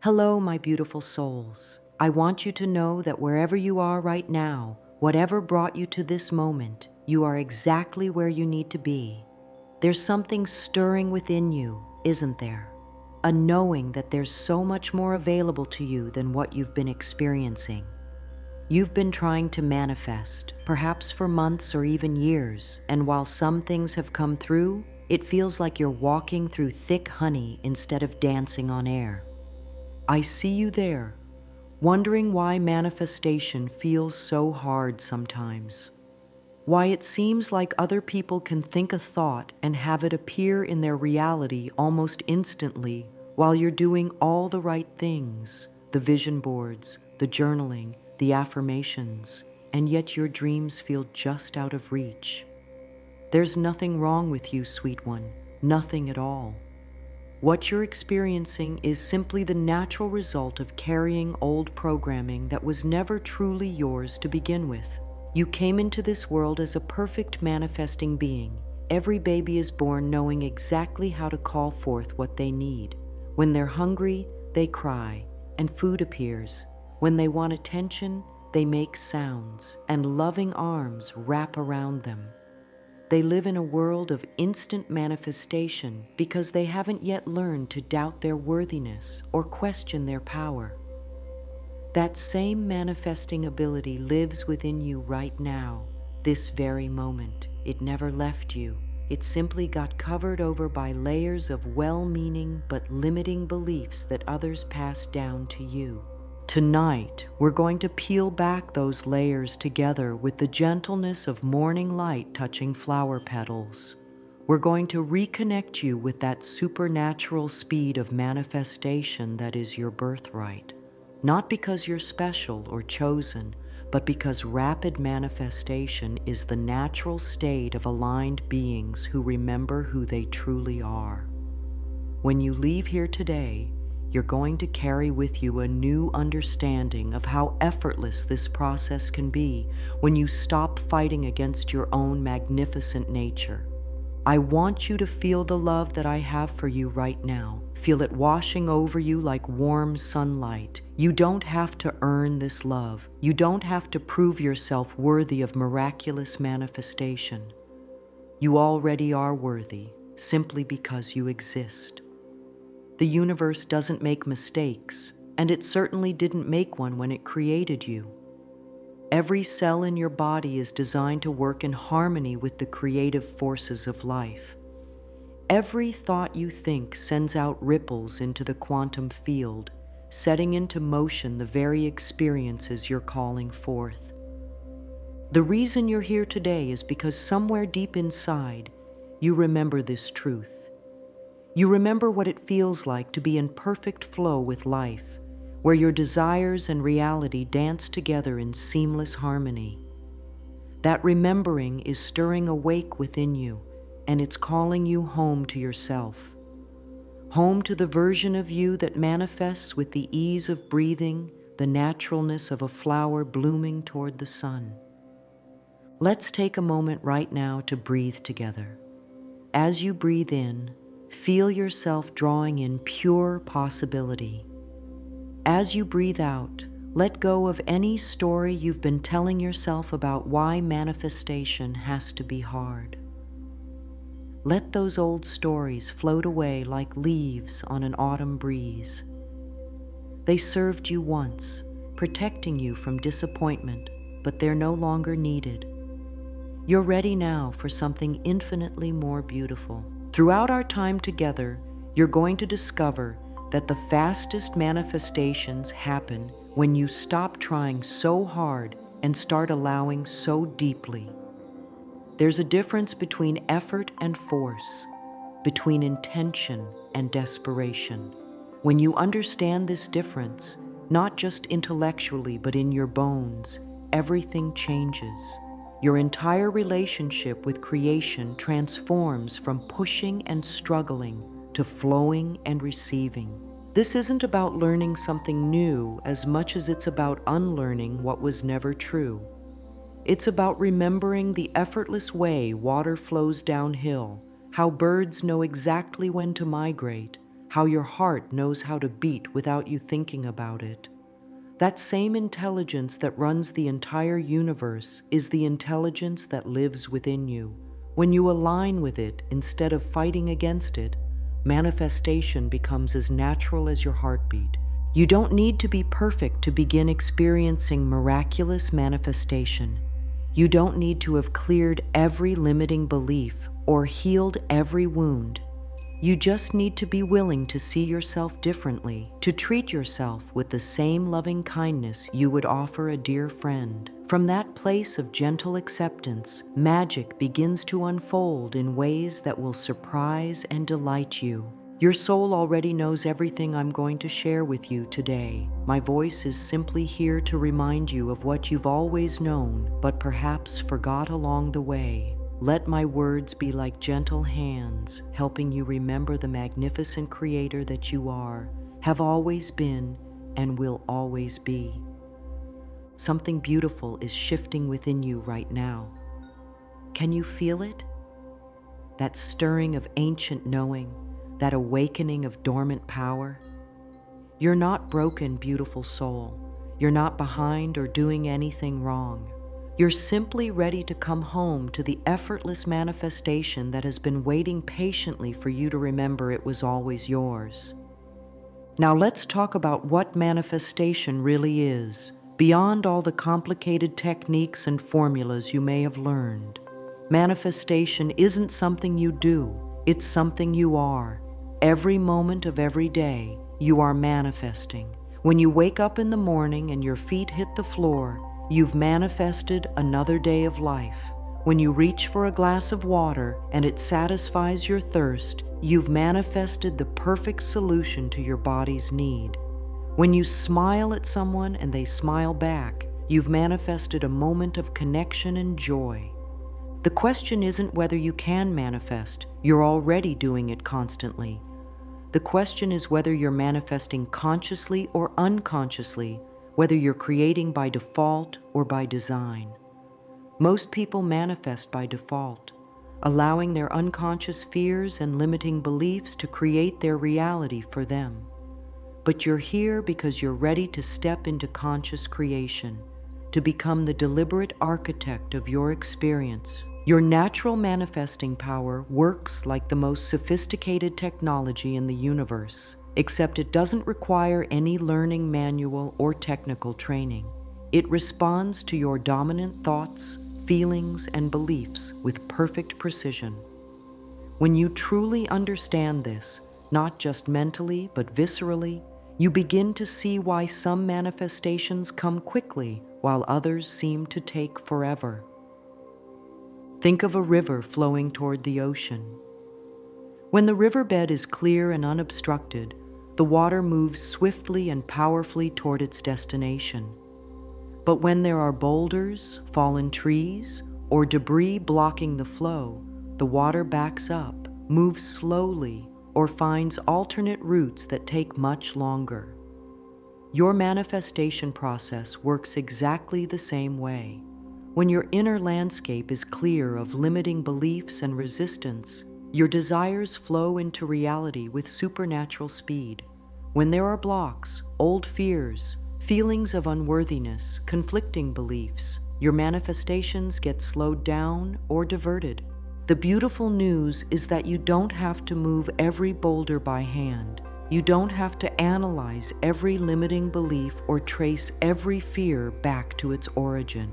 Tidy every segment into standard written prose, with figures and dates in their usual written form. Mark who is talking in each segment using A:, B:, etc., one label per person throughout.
A: Hello, my beautiful souls. I want you to know that wherever you are right now, whatever brought you to this moment, you are exactly where you need to be. There's something stirring within you, isn't there? A knowing that there's so much more available to you than what you've been experiencing. You've been trying to manifest, perhaps for months or even years, and while some things have come through, it feels like you're walking through thick honey instead of dancing on air. I see you there, wondering why manifestation feels so hard sometimes. Why it seems like other people can think a thought and have it appear in their reality almost instantly while you're doing all the right things, the vision boards, the journaling, the affirmations, and yet your dreams feel just out of reach. There's nothing wrong with you, sweet one, nothing at all. What you're experiencing is simply the natural result of carrying old programming that was never truly yours to begin with. You came into this world as a perfect manifesting being. Every baby is born knowing exactly how to call forth what they need. When they're hungry, they cry, and food appears. When they want attention, they make sounds, and loving arms wrap around them. They live in a world of instant manifestation because they haven't yet learned to doubt their worthiness or question their power. That same manifesting ability lives within you right now, this very moment. It never left you. It simply got covered over by layers of well-meaning but limiting beliefs that others passed down to you. Tonight, we're going to peel back those layers together with the gentleness of morning light touching flower petals. We're going to reconnect you with that supernatural speed of manifestation that is your birthright. Not because you're special or chosen, but because rapid manifestation is the natural state of aligned beings who remember who they truly are. When you leave here today, you're going to carry with you a new understanding of how effortless this process can be when you stop fighting against your own magnificent nature. I want you to feel the love that I have for you right now. Feel it washing over you like warm sunlight. You don't have to earn this love. You don't have to prove yourself worthy of miraculous manifestation. You already are worthy, simply because you exist. The universe doesn't make mistakes, and it certainly didn't make one when it created you. Every cell in your body is designed to work in harmony with the creative forces of life. Every thought you think sends out ripples into the quantum field, setting into motion the very experiences you're calling forth. The reason you're here today is because somewhere deep inside, you remember this truth. You remember what it feels like to be in perfect flow with life, where your desires and reality dance together in seamless harmony. That remembering is stirring awake within you, and it's calling you home to yourself. Home to the version of you that manifests with the ease of breathing, the naturalness of a flower blooming toward the sun. Let's take a moment right now to breathe together. As you breathe in, feel yourself drawing in pure possibility. As you breathe out, let go of any story you've been telling yourself about why manifestation has to be hard. Let those old stories float away like leaves on an autumn breeze. They served you once, protecting you from disappointment, but they're no longer needed. You're ready now for something infinitely more beautiful. Throughout our time together, you're going to discover that the fastest manifestations happen when you stop trying so hard and start allowing so deeply. There's a difference between effort and force, between intention and desperation. When you understand this difference, not just intellectually but in your bones, everything changes. Your entire relationship with creation transforms from pushing and struggling to flowing and receiving. This isn't about learning something new as much as it's about unlearning what was never true. It's about remembering the effortless way water flows downhill, how birds know exactly when to migrate, how your heart knows how to beat without you thinking about it. That same intelligence that runs the entire universe is the intelligence that lives within you. When you align with it instead of fighting against it, manifestation becomes as natural as your heartbeat. You don't need to be perfect to begin experiencing miraculous manifestation. You don't need to have cleared every limiting belief or healed every wound. You just need to be willing to see yourself differently, to treat yourself with the same loving kindness you would offer a dear friend. From that place of gentle acceptance, magic begins to unfold in ways that will surprise and delight you. Your soul already knows everything I'm going to share with you today. My voice is simply here to remind you of what you've always known, but perhaps forgot along the way. Let my words be like gentle hands, helping you remember the magnificent creator that you are, have always been, and will always be. Something beautiful is shifting within you right now. Can you feel it? That stirring of ancient knowing, that awakening of dormant power? You're not broken, beautiful soul. You're not behind or doing anything wrong. You're simply ready to come home to the effortless manifestation that has been waiting patiently for you to remember it was always yours. Now let's talk about what manifestation really is, beyond all the complicated techniques and formulas you may have learned. Manifestation isn't something you do, it's something you are. Every moment of every day, you are manifesting. When you wake up in the morning and your feet hit the floor, you've manifested another day of life. When you reach for a glass of water and it satisfies your thirst, you've manifested the perfect solution to your body's need. When you smile at someone and they smile back, you've manifested a moment of connection and joy. The question isn't whether you can manifest, you're already doing it constantly. The question is whether you're manifesting consciously or unconsciously, whether you're creating by default or by design. Most people manifest by default, allowing their unconscious fears and limiting beliefs to create their reality for them. But you're here because you're ready to step into conscious creation, to become the deliberate architect of your experience. Your natural manifesting power works like the most sophisticated technology in the universe, except it doesn't require any learning manual or technical training. It responds to your dominant thoughts, feelings, and beliefs with perfect precision. When you truly understand this, not just mentally but viscerally, you begin to see why some manifestations come quickly while others seem to take forever. Think of a river flowing toward the ocean. When the riverbed is clear and unobstructed, the water moves swiftly and powerfully toward its destination. But when there are boulders, fallen trees, or debris blocking the flow, the water backs up, moves slowly, or finds alternate routes that take much longer. Your manifestation process works exactly the same way. When your inner landscape is clear of limiting beliefs and resistance, your desires flow into reality with supernatural speed. When there are blocks, old fears, feelings of unworthiness, conflicting beliefs, your manifestations get slowed down or diverted. The beautiful news is that you don't have to move every boulder by hand. You don't have to analyze every limiting belief or trace every fear back to its origin.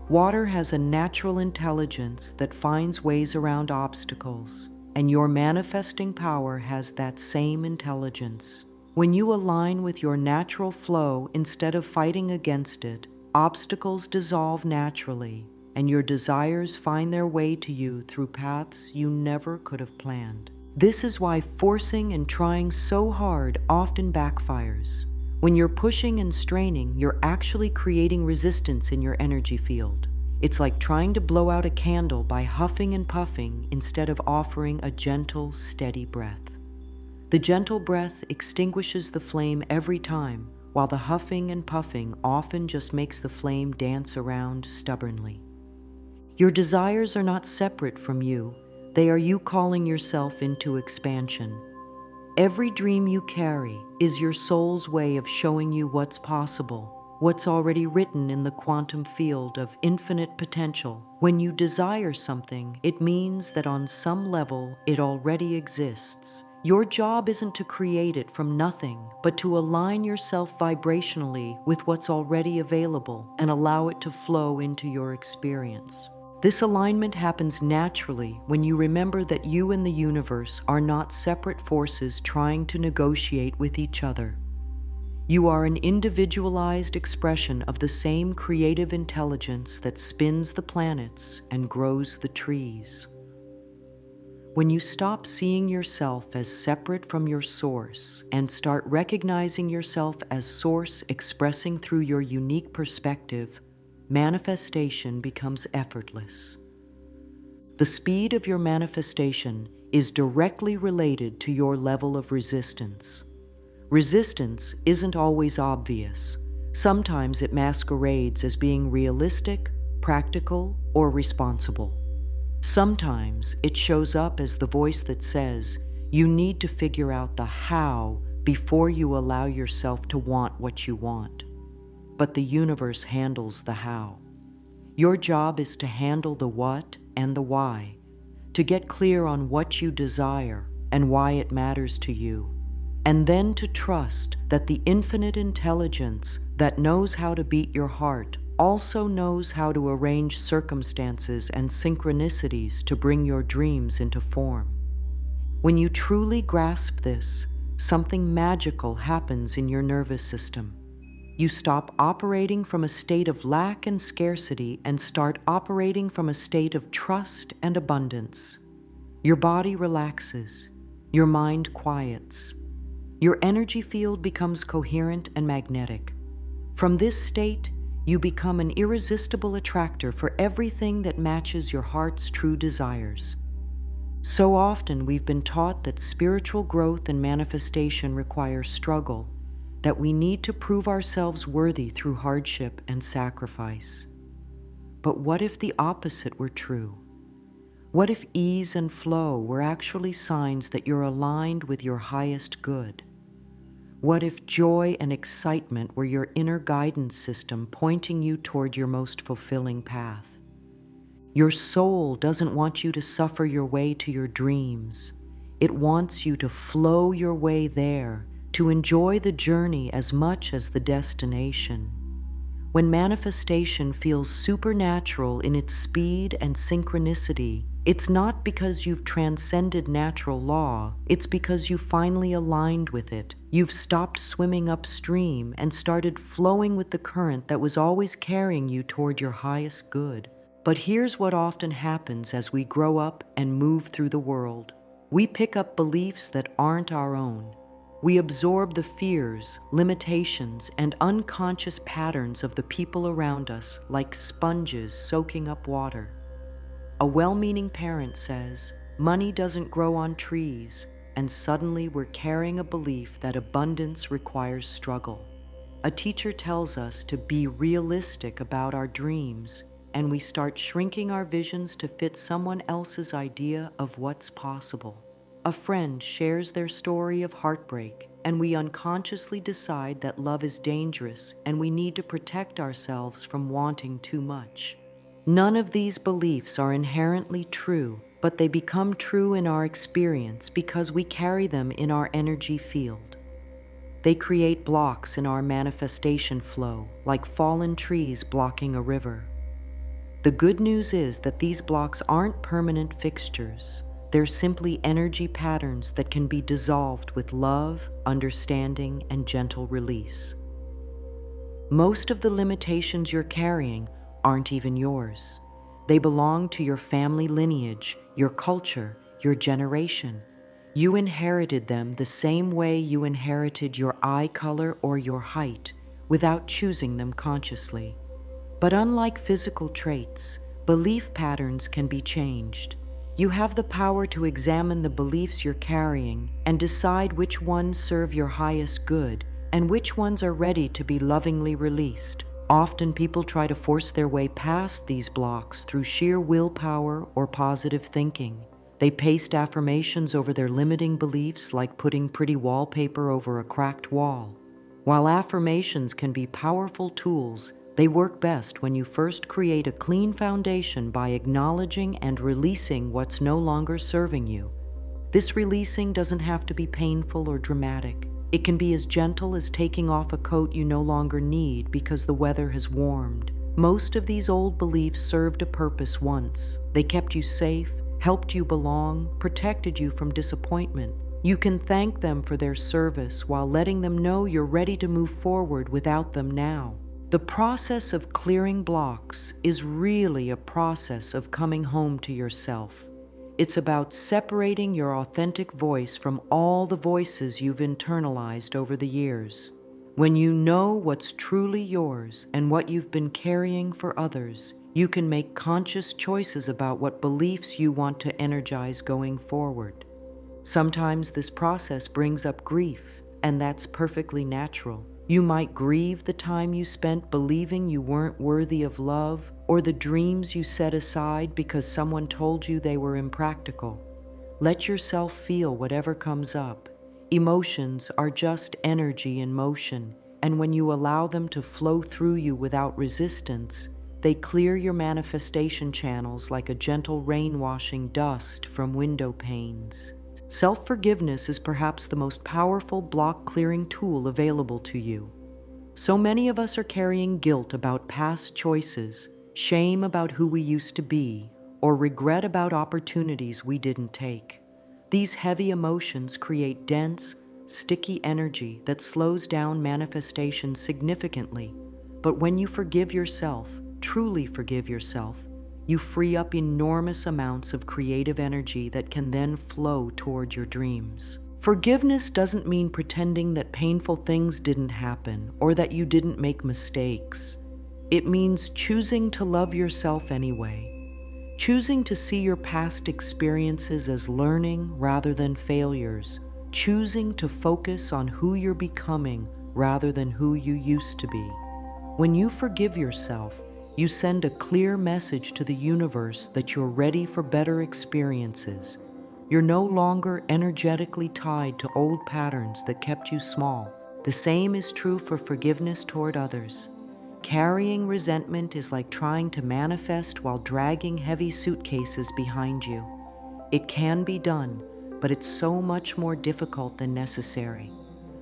A: Water has a natural intelligence that finds ways around obstacles, and your manifesting power has that same intelligence. When you align with your natural flow instead of fighting against it, obstacles dissolve naturally, and your desires find their way to you through paths you never could have planned. This is why forcing and trying so hard often backfires. When you're pushing and straining, you're actually creating resistance in your energy field. It's like trying to blow out a candle by huffing and puffing instead of offering a gentle, steady breath. The gentle breath extinguishes the flame every time, while the huffing and puffing often just makes the flame dance around stubbornly. Your desires are not separate from you. They are you calling yourself into expansion. Every dream you carry is your soul's way of showing you what's possible, what's already written in the quantum field of infinite potential. When you desire something, it means that on some level it already exists. Your job isn't to create it from nothing, but to align yourself vibrationally with what's already available and allow it to flow into your experience. This alignment happens naturally when you remember that you and the universe are not separate forces trying to negotiate with each other. You are an individualized expression of the same creative intelligence that spins the planets and grows the trees. When you stop seeing yourself as separate from your source and start recognizing yourself as source expressing through your unique perspective, manifestation becomes effortless. The speed of your manifestation is directly related to your level of resistance. Resistance isn't always obvious. Sometimes it masquerades as being realistic, practical, or responsible. Sometimes it shows up as the voice that says, you need to figure out the how before you allow yourself to want what you want. But the universe handles the how. Your job is to handle the what and the why, to get clear on what you desire and why it matters to you, and then to trust that the infinite intelligence that knows how to beat your heart also knows how to arrange circumstances and synchronicities to bring your dreams into form. When you truly grasp this, something magical happens in your nervous system. You stop operating from a state of lack and scarcity and start operating from a state of trust and abundance. Your body relaxes, your mind quiets, your energy field becomes coherent and magnetic. From this state, you become an irresistible attractor for everything that matches your heart's true desires. So often we've been taught that spiritual growth and manifestation require struggle, that we need to prove ourselves worthy through hardship and sacrifice. But what if the opposite were true? What if ease and flow were actually signs that you're aligned with your highest good? What if joy and excitement were your inner guidance system pointing you toward your most fulfilling path? Your soul doesn't want you to suffer your way to your dreams. It wants you to flow your way there, to enjoy the journey as much as the destination. When manifestation feels supernatural in its speed and synchronicity, it's not because you've transcended natural law, it's because you finally aligned with it. You've stopped swimming upstream and started flowing with the current that was always carrying you toward your highest good. But here's what often happens as we grow up and move through the world. We pick up beliefs that aren't our own. We absorb the fears, limitations, and unconscious patterns of the people around us like sponges soaking up water. A well-meaning parent says, "Money doesn't grow on trees," and suddenly we're carrying a belief that abundance requires struggle. A teacher tells us to be realistic about our dreams, and we start shrinking our visions to fit someone else's idea of what's possible. A friend shares their story of heartbreak, and we unconsciously decide that love is dangerous and we need to protect ourselves from wanting too much. None of these beliefs are inherently true, but they become true in our experience because we carry them in our energy field. They create blocks in our manifestation flow, like fallen trees blocking a river. The good news is that these blocks aren't permanent fixtures. They're simply energy patterns that can be dissolved with love, understanding, and gentle release. Most of the limitations you're carrying aren't even yours. They belong to your family lineage, your culture, your generation. You inherited them the same way you inherited your eye color or your height, without choosing them consciously. But unlike physical traits, belief patterns can be changed. You have the power to examine the beliefs you're carrying and decide which ones serve your highest good and which ones are ready to be lovingly released. Often people try to force their way past these blocks through sheer willpower or positive thinking. They paste affirmations over their limiting beliefs like putting pretty wallpaper over a cracked wall. While affirmations can be powerful tools, they work best when you first create a clean foundation by acknowledging and releasing what's no longer serving you. This releasing doesn't have to be painful or dramatic. It can be as gentle as taking off a coat you no longer need because the weather has warmed. Most of these old beliefs served a purpose once. They kept you safe, helped you belong, protected you from disappointment. You can thank them for their service while letting them know you're ready to move forward without them now. The process of clearing blocks is really a process of coming home to yourself. It's about separating your authentic voice from all the voices you've internalized over the years. When you know what's truly yours and what you've been carrying for others, you can make conscious choices about what beliefs you want to energize going forward. Sometimes this process brings up grief, and that's perfectly natural. You might grieve the time you spent believing you weren't worthy of love, or the dreams you set aside because someone told you they were impractical. Let yourself feel whatever comes up. Emotions are just energy in motion, and when you allow them to flow through you without resistance, they clear your manifestation channels like a gentle rain washing dust from window panes. Self-forgiveness is perhaps the most powerful block-clearing tool available to you. So many of us are carrying guilt about past choices, shame about who we used to be, or regret about opportunities we didn't take. These heavy emotions create dense, sticky energy that slows down manifestation significantly. But when you forgive yourself, truly forgive yourself, you free up enormous amounts of creative energy that can then flow toward your dreams. Forgiveness doesn't mean pretending that painful things didn't happen or that you didn't make mistakes. It means choosing to love yourself anyway, choosing to see your past experiences as learning rather than failures, choosing to focus on who you're becoming rather than who you used to be. When you forgive yourself, you send a clear message to the universe that you're ready for better experiences. You're no longer energetically tied to old patterns that kept you small. The same is true for forgiveness toward others. Carrying resentment is like trying to manifest while dragging heavy suitcases behind you. It can be done, but it's so much more difficult than necessary.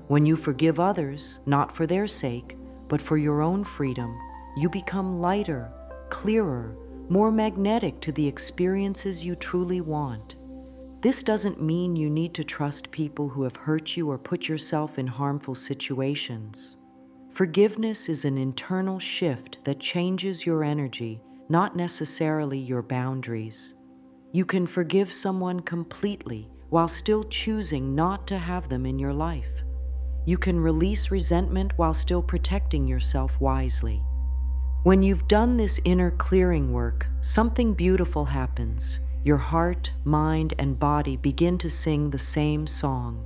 A: When you forgive others, not for their sake, but for your own freedom, you become lighter, clearer, more magnetic to the experiences you truly want. This doesn't mean you need to trust people who have hurt you or put yourself in harmful situations. Forgiveness is an internal shift that changes your energy, not necessarily your boundaries. You can forgive someone completely while still choosing not to have them in your life. You can release resentment while still protecting yourself wisely. When you've done this inner clearing work, something beautiful happens. Your heart, mind, and body begin to sing the same song.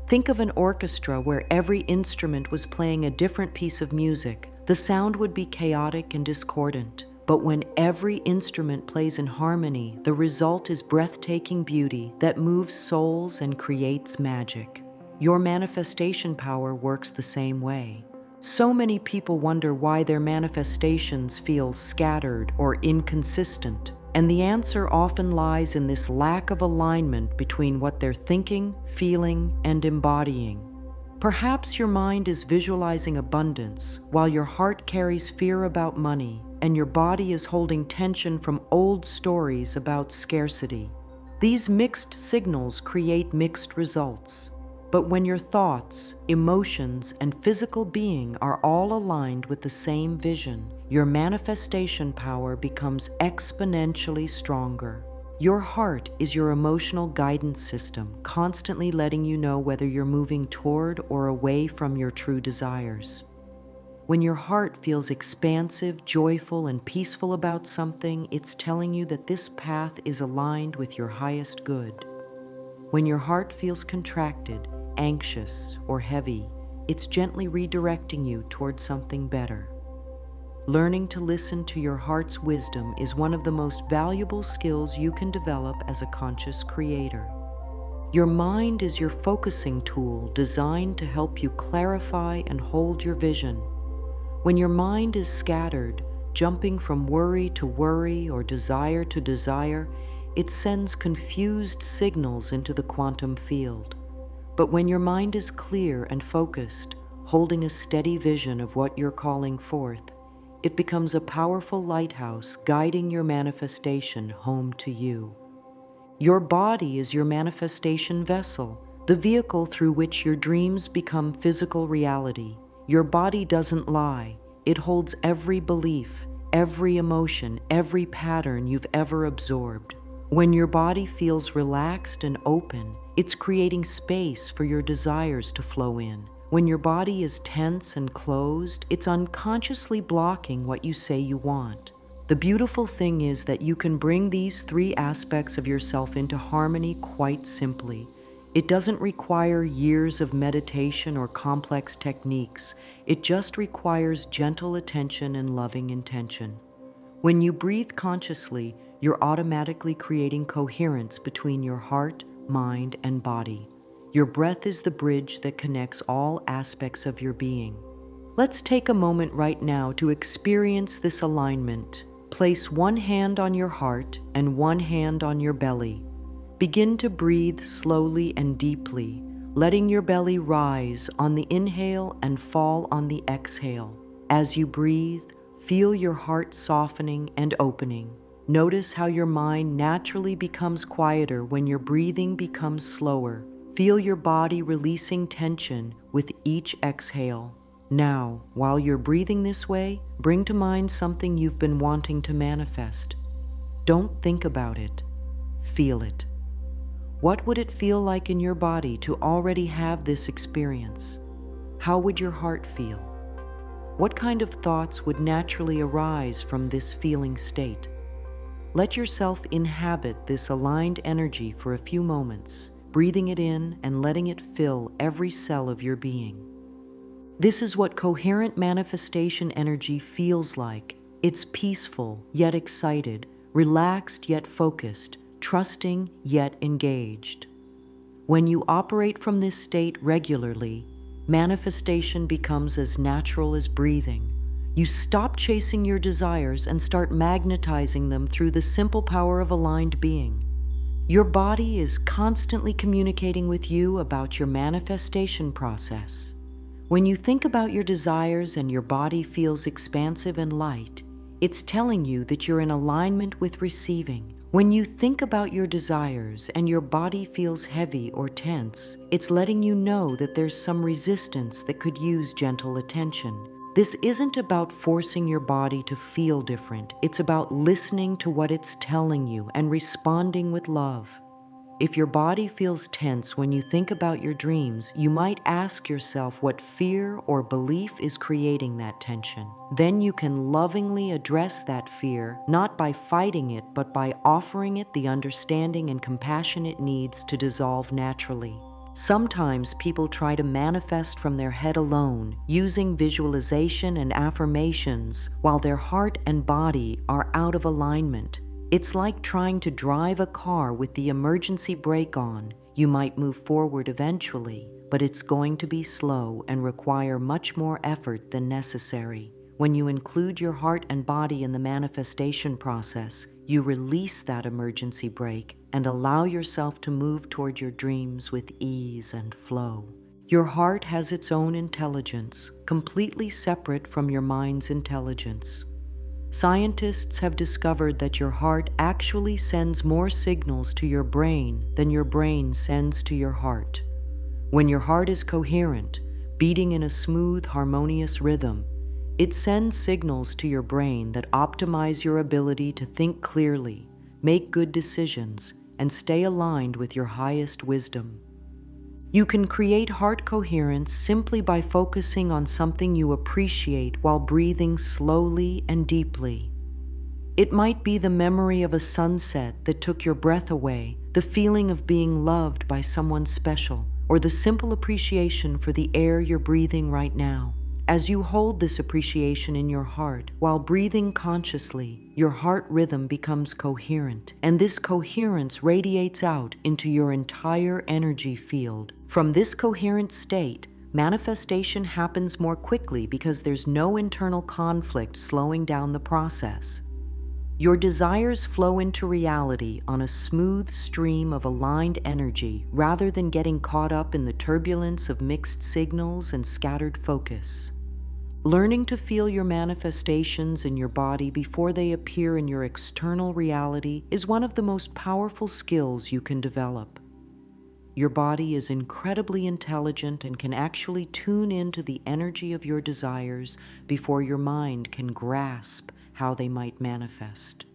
A: Think of an orchestra where every instrument was playing a different piece of music. The sound would be chaotic and discordant. But when every instrument plays in harmony, the result is breathtaking beauty that moves souls and creates magic. Your manifestation power works the same way. So many people wonder why their manifestations feel scattered or inconsistent, and the answer often lies in this lack of alignment between what they're thinking, feeling, and embodying. Perhaps your mind is visualizing abundance, while your heart carries fear about money, and your body is holding tension from old stories about scarcity. These mixed signals create mixed results. But when your thoughts, emotions, and physical being are all aligned with the same vision, your manifestation power becomes exponentially stronger. Your heart is your emotional guidance system, constantly letting you know whether you're moving toward or away from your true desires. When your heart feels expansive, joyful, and peaceful about something, it's telling you that this path is aligned with your highest good. When your heart feels contracted, anxious, or heavy, it's gently redirecting you toward something better. learning to listen to your heart's wisdom is one of the most valuable skills you can develop as a conscious creator. Your mind is your focusing tool designed to help you clarify and hold your vision. When your mind is scattered, jumping from worry to worry or desire to desire, it sends confused signals into the quantum field. But when your mind is clear and focused, holding a steady vision of what you're calling forth, it becomes a powerful lighthouse guiding your manifestation home to you. Your body is your manifestation vessel, the vehicle through which your dreams become physical reality. Your body doesn't lie. It holds every belief, every emotion, every pattern you've ever absorbed. When your body feels relaxed and open, it's creating space for your desires to flow in. When your body is tense and closed, it's unconsciously blocking what you say you want. The beautiful thing is that you can bring these three aspects of yourself into harmony quite simply. It doesn't require years of meditation or complex techniques. It just requires gentle attention and loving intention. When you breathe consciously, you're automatically creating coherence between your heart, mind, and body. Your breath is the bridge that connects all aspects of your being. Let's take a moment right now to experience this alignment. Place one hand on your heart and one hand on your belly. Begin to breathe slowly and deeply, letting your belly rise on the inhale and fall on the exhale. As you breathe, feel your heart softening and opening. Notice how your mind naturally becomes quieter when your breathing becomes slower. Feel your body releasing tension with each exhale. Now, while you're breathing this way, bring to mind something you've been wanting to manifest. Don't think about it. Feel it. What would it feel like in your body to already have this experience? How would your heart feel? What kind of thoughts would naturally arise from this feeling state? Let yourself inhabit this aligned energy for a few moments, breathing it in and letting it fill every cell of your being. This is what coherent manifestation energy feels like. It's peaceful yet excited, relaxed yet focused, trusting yet engaged. When you operate from this state regularly, manifestation becomes as natural as breathing. You stop chasing your desires and start magnetizing them through the simple power of aligned being. Your body is constantly communicating with you about your manifestation process. When you think about your desires and your body feels expansive and light, it's telling you that you're in alignment with receiving. When you think about your desires and your body feels heavy or tense, it's letting you know that there's some resistance that could use gentle attention. This isn't about forcing your body to feel different. It's about listening to what it's telling you and responding with love. If your body feels tense when you think about your dreams, you might ask yourself what fear or belief is creating that tension. Then you can lovingly address that fear, not by fighting it, but by offering it the understanding and compassion it needs to dissolve naturally. Sometimes people try to manifest from their head alone, using visualization and affirmations, while their heart and body are out of alignment. It's like trying to drive a car with the emergency brake on. You might move forward eventually, but it's going to be slow and require much more effort than necessary. When you include your heart and body in the manifestation process, you release that emergency brake and allow yourself to move toward your dreams with ease and flow. Your heart has its own intelligence, completely separate from your mind's intelligence. Scientists have discovered that your heart actually sends more signals to your brain than your brain sends to your heart. When your heart is coherent, beating in a smooth, harmonious rhythm, it sends signals to your brain that optimize your ability to think clearly, make good decisions, and stay aligned with your highest wisdom. You can create heart coherence simply by focusing on something you appreciate while breathing slowly and deeply. It might be the memory of a sunset that took your breath away, the feeling of being loved by someone special, or the simple appreciation for the air you're breathing right now. As you hold this appreciation in your heart while breathing consciously, your heart rhythm becomes coherent, and this coherence radiates out into your entire energy field. From this coherent state, manifestation happens more quickly because there's no internal conflict slowing down the process. Your desires flow into reality on a smooth stream of aligned energy rather than getting caught up in the turbulence of mixed signals and scattered focus. Learning to feel your manifestations in your body before they appear in your external reality is one of the most powerful skills you can develop. Your body is incredibly intelligent and can actually tune into the energy of your desires before your mind can grasp how they might manifest.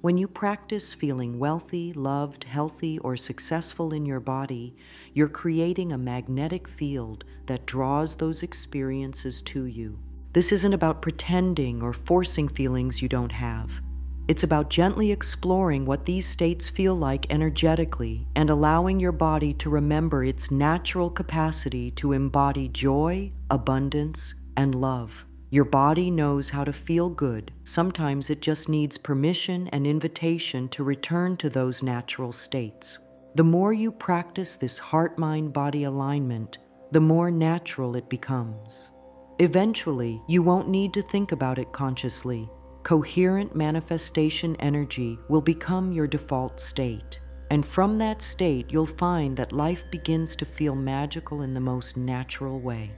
A: When you practice feeling wealthy, loved, healthy, or successful in your body, you're creating a magnetic field that draws those experiences to you. This isn't about pretending or forcing feelings you don't have. It's about gently exploring what these states feel like energetically and allowing your body to remember its natural capacity to embody joy, abundance, and love. Your body knows how to feel good. Sometimes it just needs permission and invitation to return to those natural states. The more you practice this heart-mind-body alignment, the more natural it becomes. Eventually, you won't need to think about it consciously. Coherent manifestation energy will become your default state. And from that state, you'll find that life begins to feel magical in the most natural way.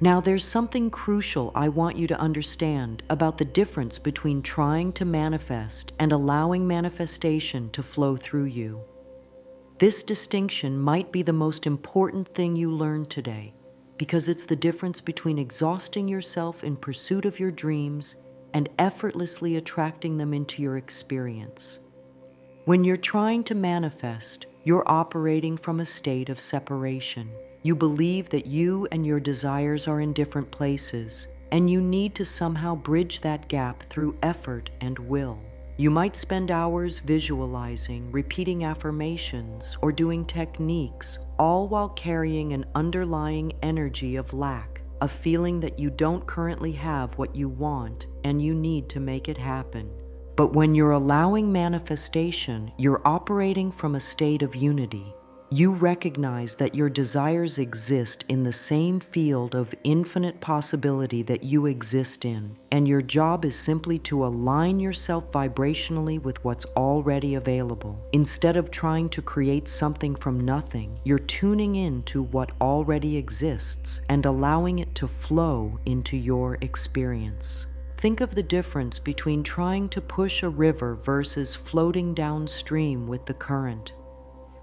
A: Now, there's something crucial I want you to understand about the difference between trying to manifest and allowing manifestation to flow through you. This distinction might be the most important thing you learn today, because it's the difference between exhausting yourself in pursuit of your dreams and effortlessly attracting them into your experience. When you're trying to manifest, you're operating from a state of separation. You believe that you and your desires are in different places, and you need to somehow bridge that gap through effort and will. You might spend hours visualizing, repeating affirmations, or doing techniques, all while carrying an underlying energy of lack, a feeling that you don't currently have what you want and you need to make it happen. But when you're allowing manifestation, you're operating from a state of unity. You recognize that your desires exist in the same field of infinite possibility that you exist in, and your job is simply to align yourself vibrationally with what's already available. Instead of trying to create something from nothing, you're tuning in to what already exists and allowing it to flow into your experience. Think of the difference between trying to push a river versus floating downstream with the current.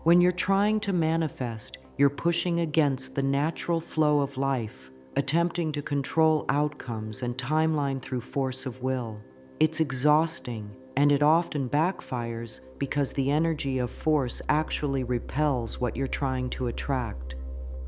A: When you're trying to manifest, you're pushing against the natural flow of life, attempting to control outcomes and timeline through force of will. It's exhausting, and it often backfires because the energy of force actually repels what you're trying to attract.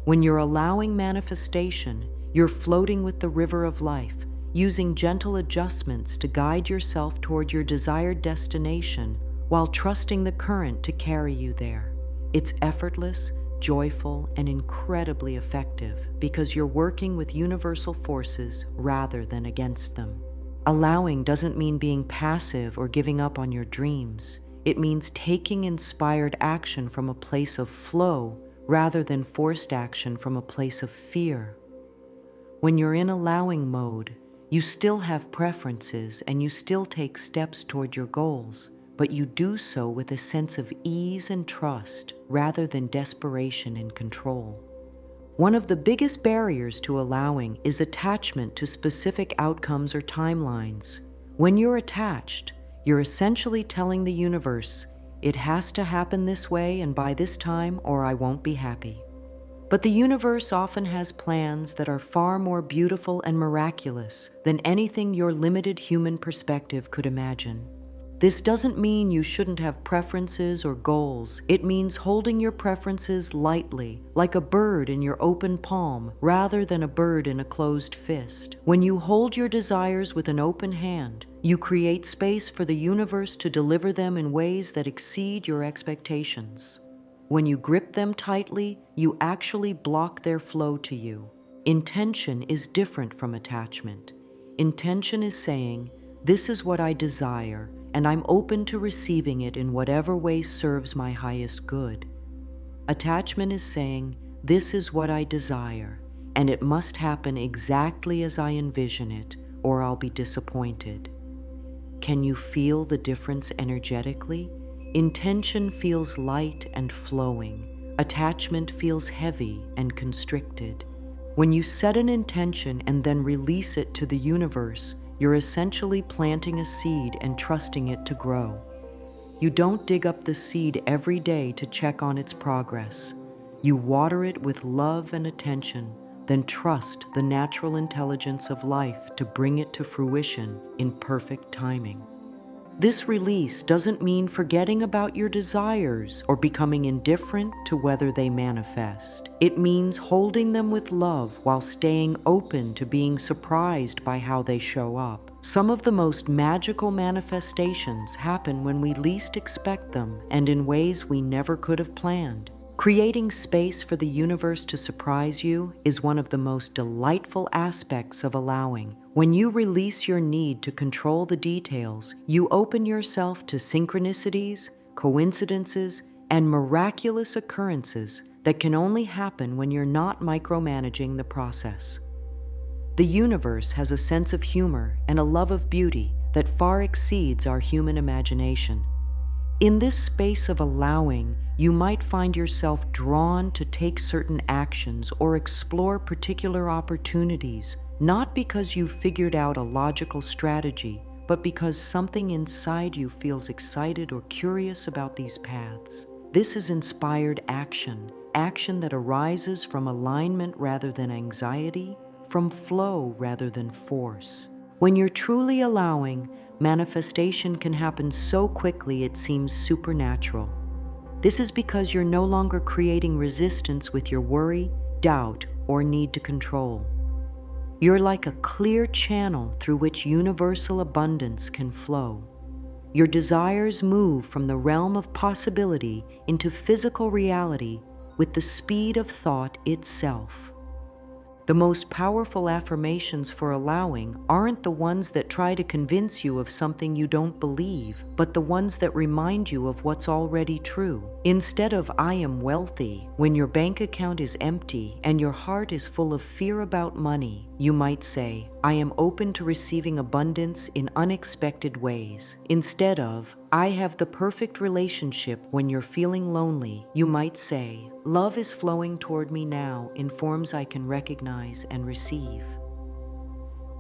A: When you're allowing manifestation, you're floating with the river of life, using gentle adjustments to guide yourself toward your desired destination while trusting the current to carry you there. It's effortless, joyful, and incredibly effective because you're working with universal forces rather than against them. Allowing doesn't mean being passive or giving up on your dreams. It means taking inspired action from a place of flow rather than forced action from a place of fear. When you're in allowing mode, you still have preferences and you still take steps toward your goals, but you do so with a sense of ease and trust rather than desperation and control. One of the biggest barriers to allowing is attachment to specific outcomes or timelines. When you're attached, you're essentially telling the universe, it has to happen this way and by this time or I won't be happy. But the universe often has plans that are far more beautiful and miraculous than anything your limited human perspective could imagine. This doesn't mean you shouldn't have preferences or goals. It means holding your preferences lightly, like a bird in your open palm, rather than a bird in a closed fist. When you hold your desires with an open hand, you create space for the universe to deliver them in ways that exceed your expectations. When you grip them tightly, you actually block their flow to you. Intention is different from attachment. Intention is saying, "This is what I desire, and I'm open to receiving it in whatever way serves my highest good." Attachment is saying, "This is what I desire, and it must happen exactly as I envision it, or I'll be disappointed." Can you feel the difference energetically? Intention feels light and flowing. Attachment feels heavy and constricted. When you set an intention and then release it to the universe, you're essentially planting a seed and trusting it to grow. You don't dig up the seed every day to check on its progress. You water it with love and attention, then trust the natural intelligence of life to bring it to fruition in perfect timing. This release doesn't mean forgetting about your desires or becoming indifferent to whether they manifest. It means holding them with love while staying open to being surprised by how they show up. Some of the most magical manifestations happen when we least expect them and in ways we never could have planned. Creating space for the universe to surprise you is one of the most delightful aspects of allowing. When you release your need to control the details, you open yourself to synchronicities, coincidences, and miraculous occurrences that can only happen when you're not micromanaging the process. The universe has a sense of humor and a love of beauty that far exceeds our human imagination. In this space of allowing, you might find yourself drawn to take certain actions or explore particular opportunities, not because you've figured out a logical strategy, but because something inside you feels excited or curious about these paths. This is inspired action, action that arises from alignment rather than anxiety, from flow rather than force. When you're truly allowing, manifestation can happen so quickly it seems supernatural. This is because you're no longer creating resistance with your worry, doubt, or need to control. You're like a clear channel through which universal abundance can flow. Your desires move from the realm of possibility into physical reality with the speed of thought itself. The most powerful affirmations for allowing aren't the ones that try to convince you of something you don't believe, but the ones that remind you of what's already true. Instead of "I am wealthy," when your bank account is empty and your heart is full of fear about money, you might say, "I am open to receiving abundance in unexpected ways." Instead of "I have the perfect relationship," when you're feeling lonely, you might say, "Love is flowing toward me now in forms I can recognize and receive."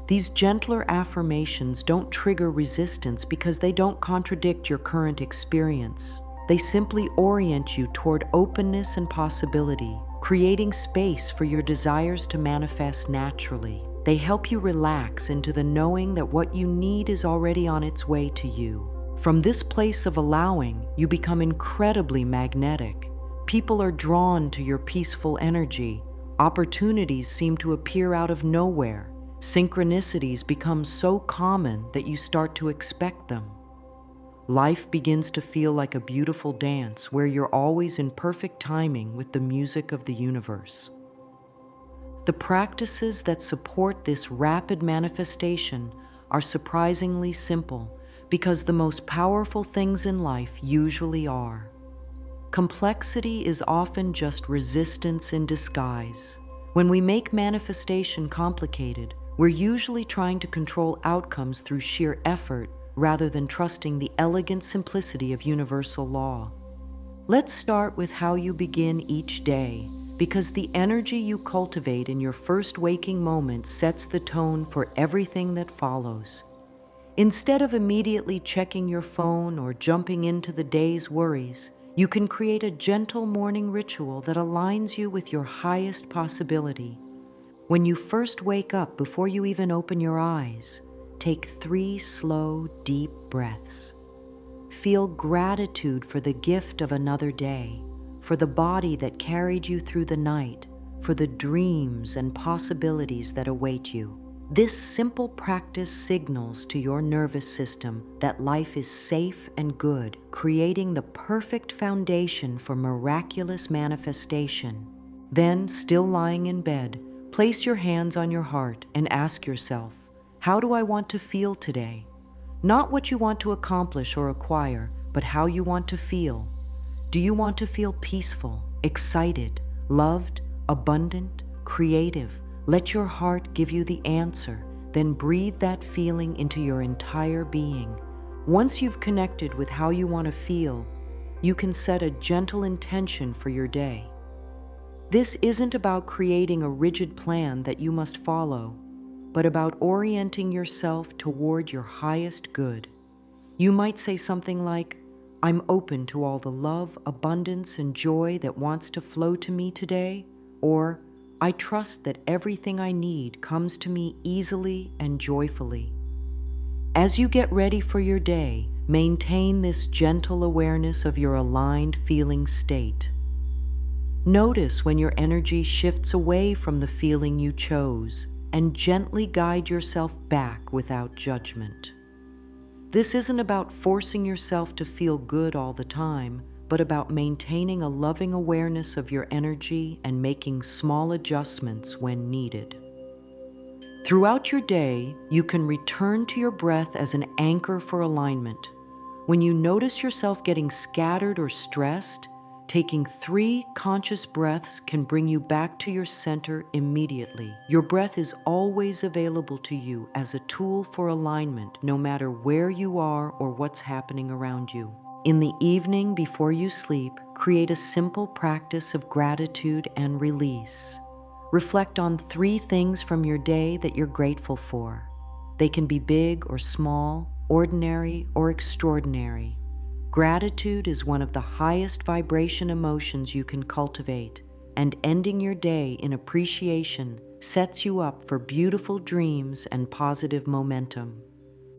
A: These gentler affirmations don't trigger resistance because they don't contradict your current experience. They simply orient you toward openness and possibility, creating space for your desires to manifest naturally. They help you relax into the knowing that what you need is already on its way to you. From this place of allowing, you become incredibly magnetic. People are drawn to your peaceful energy. Opportunities seem to appear out of nowhere. Synchronicities become so common that you start to expect them. Life begins to feel like a beautiful dance where you're always in perfect timing with the music of the universe. The practices that support this rapid manifestation are surprisingly simple because the most powerful things in life usually are. Complexity is often just resistance in disguise. When we make manifestation complicated, we're usually trying to control outcomes through sheer effort rather than trusting the elegant simplicity of universal law. Let's start with how you begin each day, because the energy you cultivate in your first waking moments sets the tone for everything that follows. Instead of immediately checking your phone or jumping into the day's worries, you can create a gentle morning ritual that aligns you with your highest possibility. When you first wake up, before you even open your eyes, take 3 slow, deep breaths. Feel gratitude for the gift of another day, for the body that carried you through the night, for the dreams and possibilities that await you. This simple practice signals to your nervous system that life is safe and good, creating the perfect foundation for miraculous manifestation. Then, still lying in bed, Place your hands on your heart and ask yourself, how do I want to feel today? Not what you want to accomplish or acquire, but how you want to feel. Do you want to feel peaceful, excited, loved, abundant, creative? Let your heart give you the answer, then breathe that feeling into your entire being. Once you've connected with how you want to feel, you can set a gentle intention for your day. This isn't about creating a rigid plan that you must follow, but about orienting yourself toward your highest good. You might say something like, I'm open to all the love, abundance, and joy that wants to flow to me today, or I trust that everything I need comes to me easily and joyfully. As you get ready for your day, maintain this gentle awareness of your aligned feeling state. Notice when your energy shifts away from the feeling you chose and gently guide yourself back without judgment. This isn't about forcing yourself to feel good all the time, but about maintaining a loving awareness of your energy and making small adjustments when needed. Throughout your day, you can return to your breath as an anchor for alignment. When you notice yourself getting scattered or stressed, taking 3 conscious breaths can bring you back to your center immediately. Your breath is always available to you as a tool for alignment, no matter where you are or what's happening around you. In the evening before you sleep, create a simple practice of gratitude and release. Reflect on 3 things from your day that you're grateful for. They can be big or small, ordinary or extraordinary. Gratitude is one of the highest vibration emotions you can cultivate, and ending your day in appreciation sets you up for beautiful dreams and positive momentum.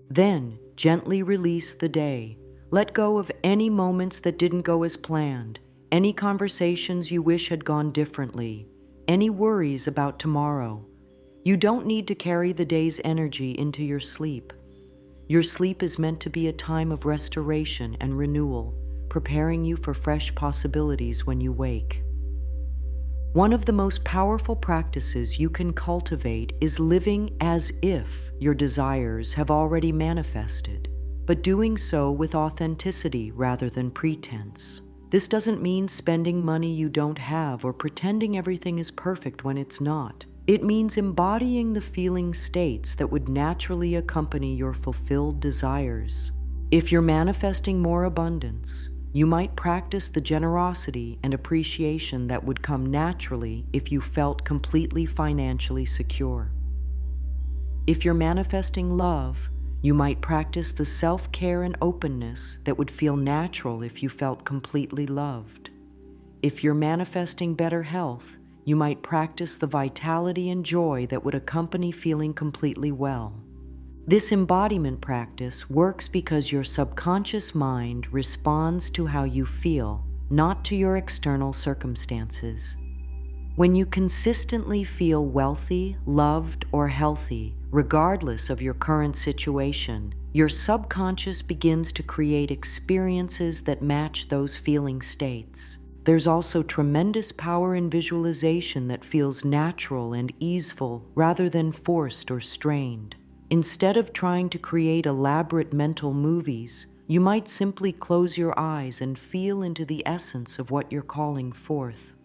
A: Then, gently release the day. Let go of any moments that didn't go as planned, any conversations you wish had gone differently, any worries about tomorrow. You don't need to carry the day's energy into your sleep. Your sleep is meant to be a time of restoration and renewal, preparing you for fresh possibilities when you wake. One of the most powerful practices you can cultivate is living as if your desires have already manifested, but doing so with authenticity rather than pretense. This doesn't mean spending money you don't have or pretending everything is perfect when it's not. It means embodying the feeling states that would naturally accompany your fulfilled desires. If you're manifesting more abundance, you might practice the generosity and appreciation that would come naturally if you felt completely financially secure. If you're manifesting love, you might practice the self-care and openness that would feel natural if you felt completely loved. If you're manifesting better health, you might practice the vitality and joy that would accompany feeling completely well. This embodiment practice works because your subconscious mind responds to how you feel, not to your external circumstances. When you consistently feel wealthy, loved, or healthy, regardless of your current situation, your subconscious begins to create experiences that match those feeling states. There's also tremendous power in visualization that feels natural and easeful rather than forced or strained. Instead of trying to create elaborate mental movies, you might simply close your eyes and feel into the essence of what you're calling forth.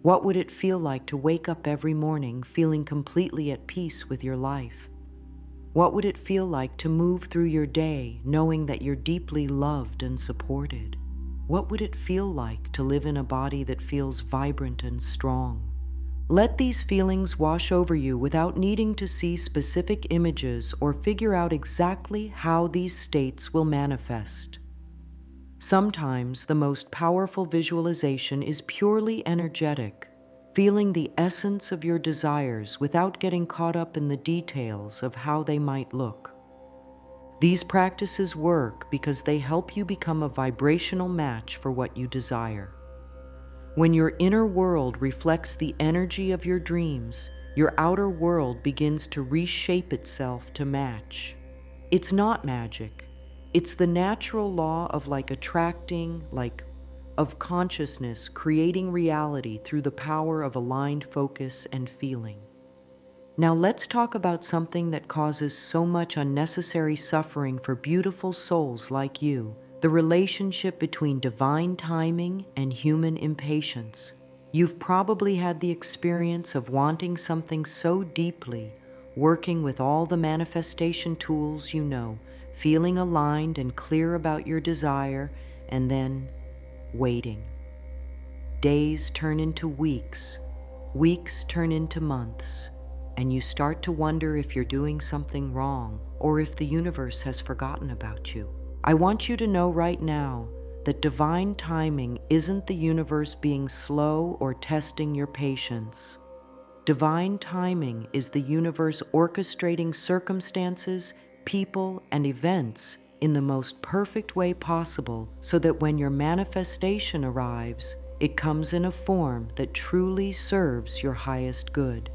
A: What would it feel like to wake up every morning feeling completely at peace with your life? What would it feel like to move through your day knowing that you're deeply loved and supported? What would it feel like to live in a body that feels vibrant and strong? Let these feelings wash over you without needing to see specific images or figure out exactly how these states will manifest. Sometimes the most powerful visualization is purely energetic, feeling the essence of your desires without getting caught up in the details of how they might look. These practices work because they help you become a vibrational match for what you desire. When your inner world reflects the energy of your dreams, your outer world begins to reshape itself to match. It's not magic. It's the natural law of of consciousness creating reality through the power of aligned focus and feeling. Now let's talk about something that causes so much unnecessary suffering for beautiful souls like you, the relationship between divine timing and human impatience. You've probably had the experience of wanting something so deeply, working with all the manifestation tools you know, feeling aligned and clear about your desire, and then waiting. Days turn into weeks, weeks turn into months, and you start to wonder if you're doing something wrong or if the universe has forgotten about you. I want you to know right now that divine timing isn't the universe being slow or testing your patience. Divine timing is the universe orchestrating circumstances, people, and events in the most perfect way possible so that when your manifestation arrives, it comes in a form that truly serves your highest good.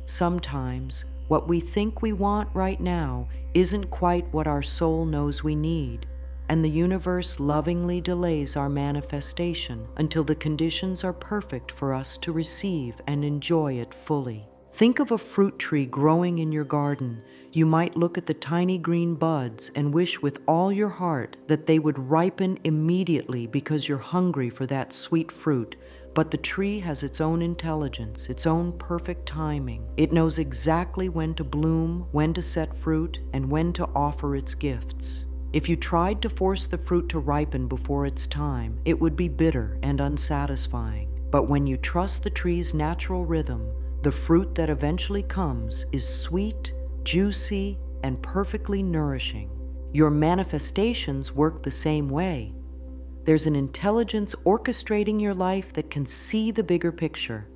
A: Sometimes, what we think we want right now isn't quite what our soul knows we need, and the universe lovingly delays our manifestation until the conditions are perfect for us to receive and enjoy it fully. Think of a fruit tree growing in your garden. You might look at the tiny green buds and wish with all your heart that they would ripen immediately because you're hungry for that sweet fruit. But the tree has its own intelligence, its own perfect timing. It knows exactly when to bloom, when to set fruit, and when to offer its gifts. If you tried to force the fruit to ripen before its time, it would be bitter and unsatisfying. But when you trust the tree's natural rhythm, the fruit that eventually comes is sweet, juicy, and perfectly nourishing. Your manifestations work the same way. There's an intelligence orchestrating your life that can see the bigger picture,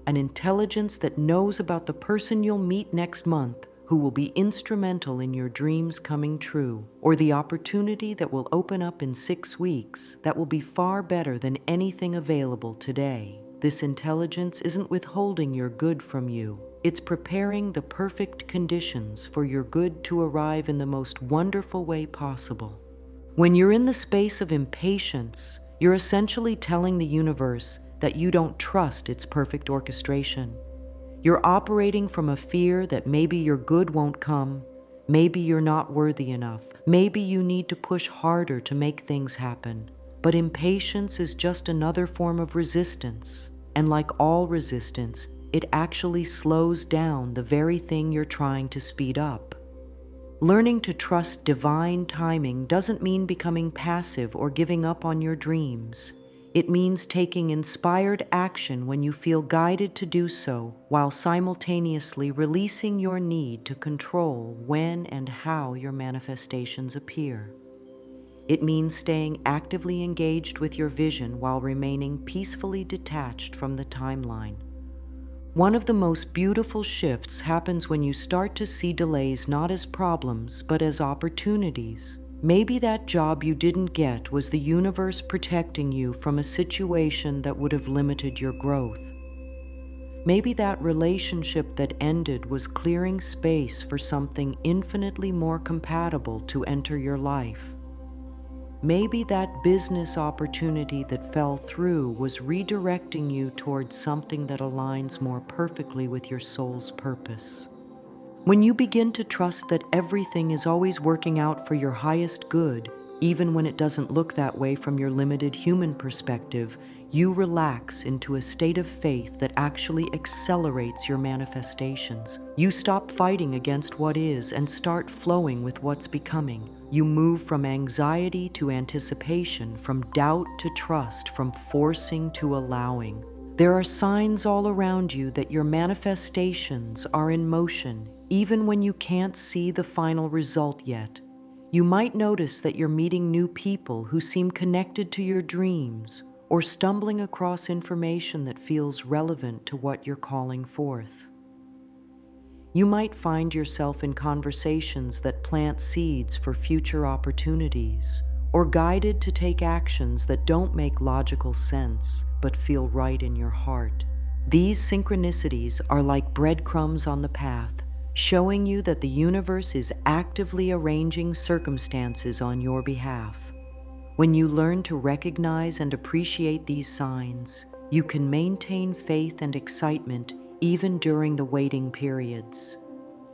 A: an intelligence that knows about the person you'll meet next month who will be instrumental in your dreams coming true, or the opportunity that will open up in 6 weeks that will be far better than anything available today. This intelligence isn't withholding your good from you. It's preparing the perfect conditions for your good to arrive in the most wonderful way possible. When you're in the space of impatience, you're essentially telling the universe that you don't trust its perfect orchestration. You're operating from a fear that maybe your good won't come, maybe you're not worthy enough, maybe you need to push harder to make things happen. But impatience is just another form of resistance, and like all resistance, it actually slows down the very thing you're trying to speed up. Learning to trust divine timing doesn't mean becoming passive or giving up on your dreams. It means taking inspired action when you feel guided to do so, while simultaneously releasing your need to control when and how your manifestations appear. It means staying actively engaged with your vision while remaining peacefully detached from the timeline. One of the most beautiful shifts happens when you start to see delays not as problems, but as opportunities. Maybe that job you didn't get was the universe protecting you from a situation that would have limited your growth. Maybe that relationship that ended was clearing space for something infinitely more compatible to enter your life. Maybe that business opportunity that fell through was redirecting you towards something that aligns more perfectly with your soul's purpose. When you begin to trust that everything is always working out for your highest good, even when it doesn't look that way from your limited human perspective, you relax into a state of faith that actually accelerates your manifestations. You stop fighting against what is and start flowing with what's becoming. You move from anxiety to anticipation, from doubt to trust, from forcing to allowing. There are signs all around you that your manifestations are in motion, even when you can't see the final result yet. You might notice that you're meeting new people who seem connected to your dreams, or stumbling across information that feels relevant to what you're calling forth. You might find yourself in conversations that plant seeds for future opportunities, or guided to take actions that don't make logical sense but feel right in your heart. These synchronicities are like breadcrumbs on the path, showing you that the universe is actively arranging circumstances on your behalf. When you learn to recognize and appreciate these signs, you can maintain faith and excitement even during the waiting periods.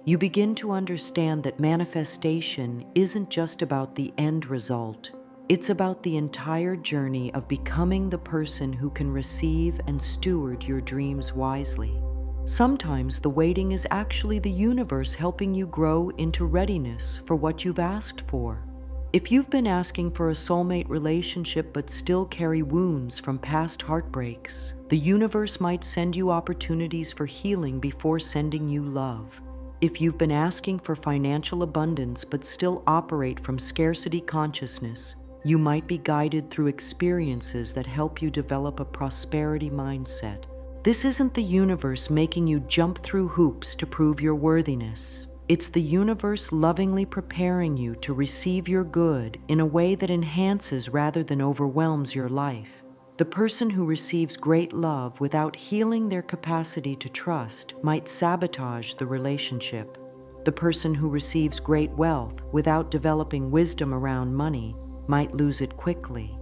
A: You begin to understand that manifestation isn't just about the end result. It's about the entire journey of becoming the person who can receive and steward your dreams wisely. Sometimes the waiting is actually the universe helping you grow into readiness for what you've asked for. If you've been asking for a soulmate relationship but still carry wounds from past heartbreaks, the universe might send you opportunities for healing before sending you love. If you've been asking for financial abundance but still operate from scarcity consciousness, you might be guided through experiences that help you develop a prosperity mindset. This isn't the universe making you jump through hoops to prove your worthiness. It's the universe lovingly preparing you to receive your good in a way that enhances rather than overwhelms your life. The person who receives great love without healing their capacity to trust might sabotage the relationship. The person who receives great wealth without developing wisdom around money might lose it quickly.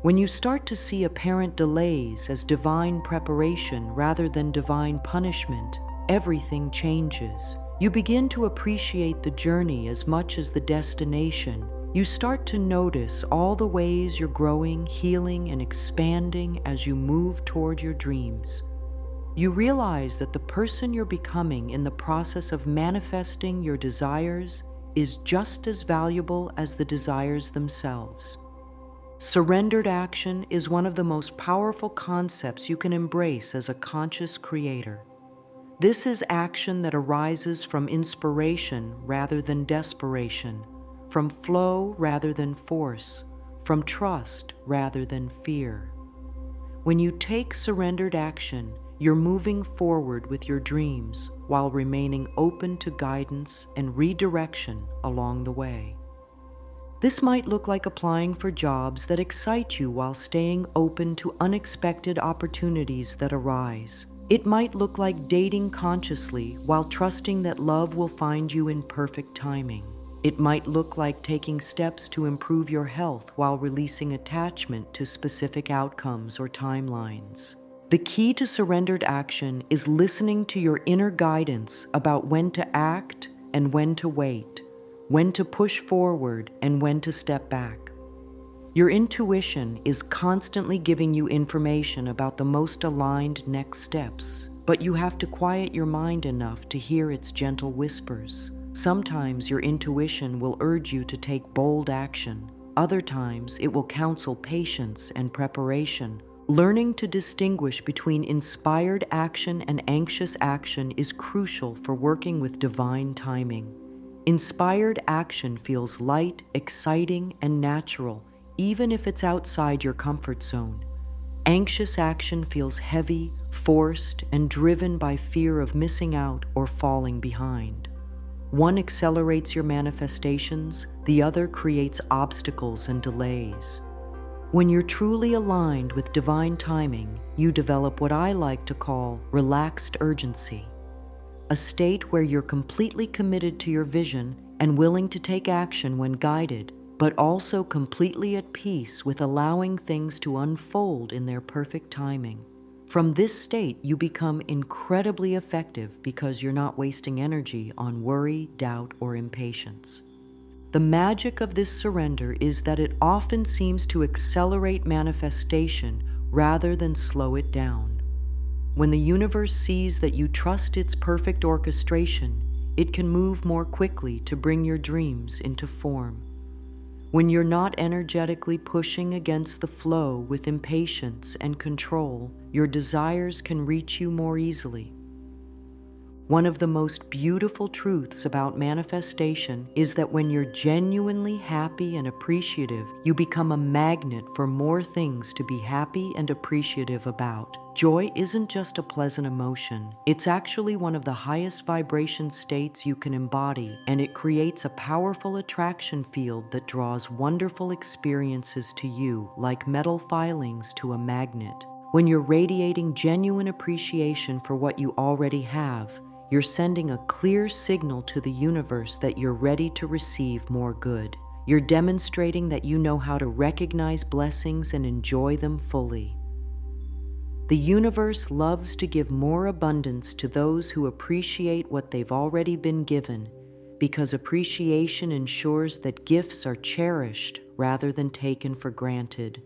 A: When you start to see apparent delays as divine preparation rather than divine punishment, everything changes. You begin to appreciate the journey as much as the destination. You start to notice all the ways you're growing, healing, and expanding as you move toward your dreams. You realize that the person you're becoming in the process of manifesting your desires is just as valuable as the desires themselves. Surrendered action is one of the most powerful concepts you can embrace as a conscious creator. This is action that arises from inspiration rather than desperation, from flow rather than force, from trust rather than fear. When you take surrendered action, you're moving forward with your dreams while remaining open to guidance and redirection along the way. This might look like applying for jobs that excite you while staying open to unexpected opportunities that arise. It might look like dating consciously while trusting that love will find you in perfect timing. It might look like taking steps to improve your health while releasing attachment to specific outcomes or timelines. The key to surrendered action is listening to your inner guidance about when to act and when to wait, when to push forward and when to step back. Your intuition is constantly giving you information about the most aligned next steps, but you have to quiet your mind enough to hear its gentle whispers. Sometimes your intuition will urge you to take bold action. Other times it will counsel patience and preparation. Learning to distinguish between inspired action and anxious action is crucial for working with divine timing. Inspired action feels light, exciting, and natural, even if it's outside your comfort zone. Anxious action feels heavy, forced, and driven by fear of missing out or falling behind. One accelerates your manifestations, the other creates obstacles and delays. When you're truly aligned with divine timing, you develop what I like to call relaxed urgency, a state where you're completely committed to your vision and willing to take action when guided, but also completely at peace with allowing things to unfold in their perfect timing. From this state, you become incredibly effective because you're not wasting energy on worry, doubt, or impatience. The magic of this surrender is that it often seems to accelerate manifestation rather than slow it down. When the universe sees that you trust its perfect orchestration, it can move more quickly to bring your dreams into form. When you're not energetically pushing against the flow with impatience and control, your desires can reach you more easily. One of the most beautiful truths about manifestation is that when you're genuinely happy and appreciative, you become a magnet for more things to be happy and appreciative about. Joy isn't just a pleasant emotion. It's actually one of the highest vibration states you can embody, and it creates a powerful attraction field that draws wonderful experiences to you, like metal filings to a magnet. When you're radiating genuine appreciation for what you already have, you're sending a clear signal to the universe that you're ready to receive more good. You're demonstrating that you know how to recognize blessings and enjoy them fully. The universe loves to give more abundance to those who appreciate what they've already been given, because appreciation ensures that gifts are cherished rather than taken for granted.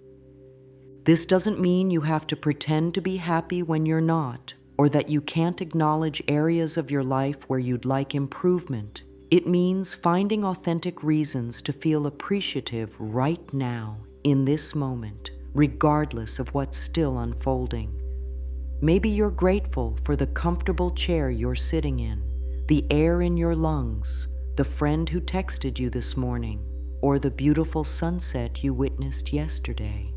A: This doesn't mean you have to pretend to be happy when you're not, or that you can't acknowledge areas of your life where you'd like improvement. It means finding authentic reasons to feel appreciative right now, in this moment, regardless of what's still unfolding. Maybe you're grateful for the comfortable chair you're sitting in, the air in your lungs, the friend who texted you this morning, or the beautiful sunset you witnessed yesterday.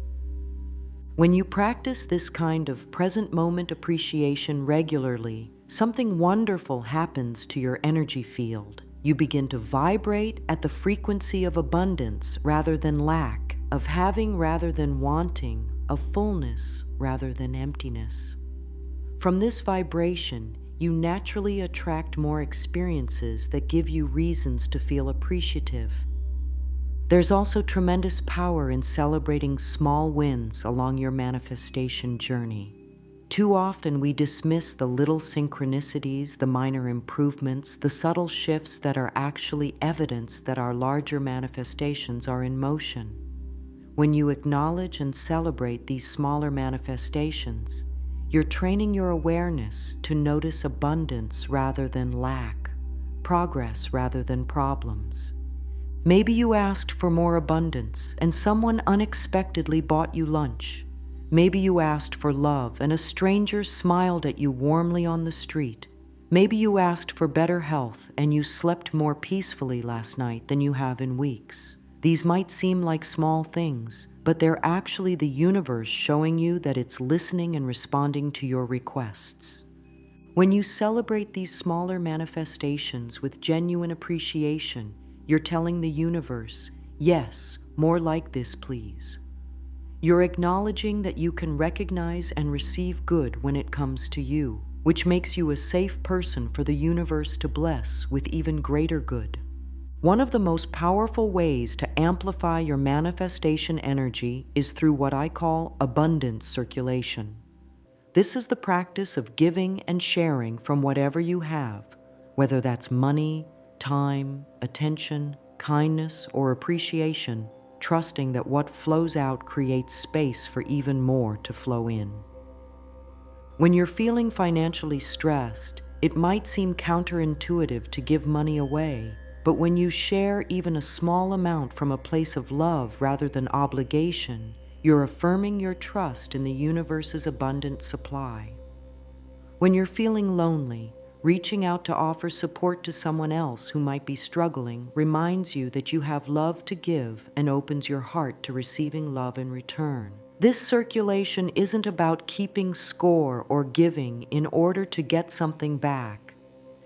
A: When you practice this kind of present moment appreciation regularly, something wonderful happens to your energy field. You begin to vibrate at the frequency of abundance rather than lack, of having rather than wanting, of fullness rather than emptiness. From this vibration, you naturally attract more experiences that give you reasons to feel appreciative. There's also tremendous power in celebrating small wins along your manifestation journey. Too often we dismiss the little synchronicities, the minor improvements, the subtle shifts that are actually evidence that our larger manifestations are in motion. When you acknowledge and celebrate these smaller manifestations, you're training your awareness to notice abundance rather than lack, progress rather than problems. Maybe you asked for more abundance and someone unexpectedly bought you lunch. Maybe you asked for love and a stranger smiled at you warmly on the street. Maybe you asked for better health and you slept more peacefully last night than you have in weeks. These might seem like small things, but they're actually the universe showing you that it's listening and responding to your requests. When you celebrate these smaller manifestations with genuine appreciation, you're telling the universe, yes, more like this, please. You're acknowledging that you can recognize and receive good when it comes to you, which makes you a safe person for the universe to bless with even greater good. One of the most powerful ways to amplify your manifestation energy is through what I call abundance circulation. This is the practice of giving and sharing from whatever you have, whether that's money, time, attention, kindness, or appreciation, trusting that what flows out creates space for even more to flow in. When you're feeling financially stressed, it might seem counterintuitive to give money away, but when you share even a small amount from a place of love rather than obligation, you're affirming your trust in the universe's abundant supply. When you're feeling lonely, reaching out to offer support to someone else who might be struggling reminds you that you have love to give and opens your heart to receiving love in return. This circulation isn't about keeping score or giving in order to get something back.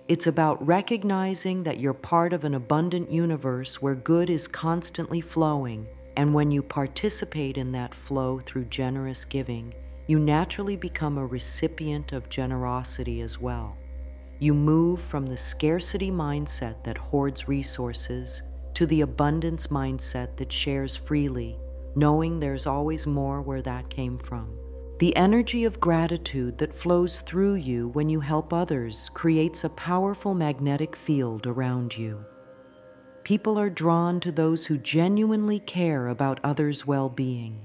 A: It's about recognizing that you're part of an abundant universe where good is constantly flowing, and when you participate in that flow through generous giving, you naturally become a recipient of generosity as well. You move from the scarcity mindset that hoards resources to the abundance mindset that shares freely, knowing there's always more where that came from. The energy of gratitude that flows through you when you help others creates a powerful magnetic field around you. People are drawn to those who genuinely care about others' well-being.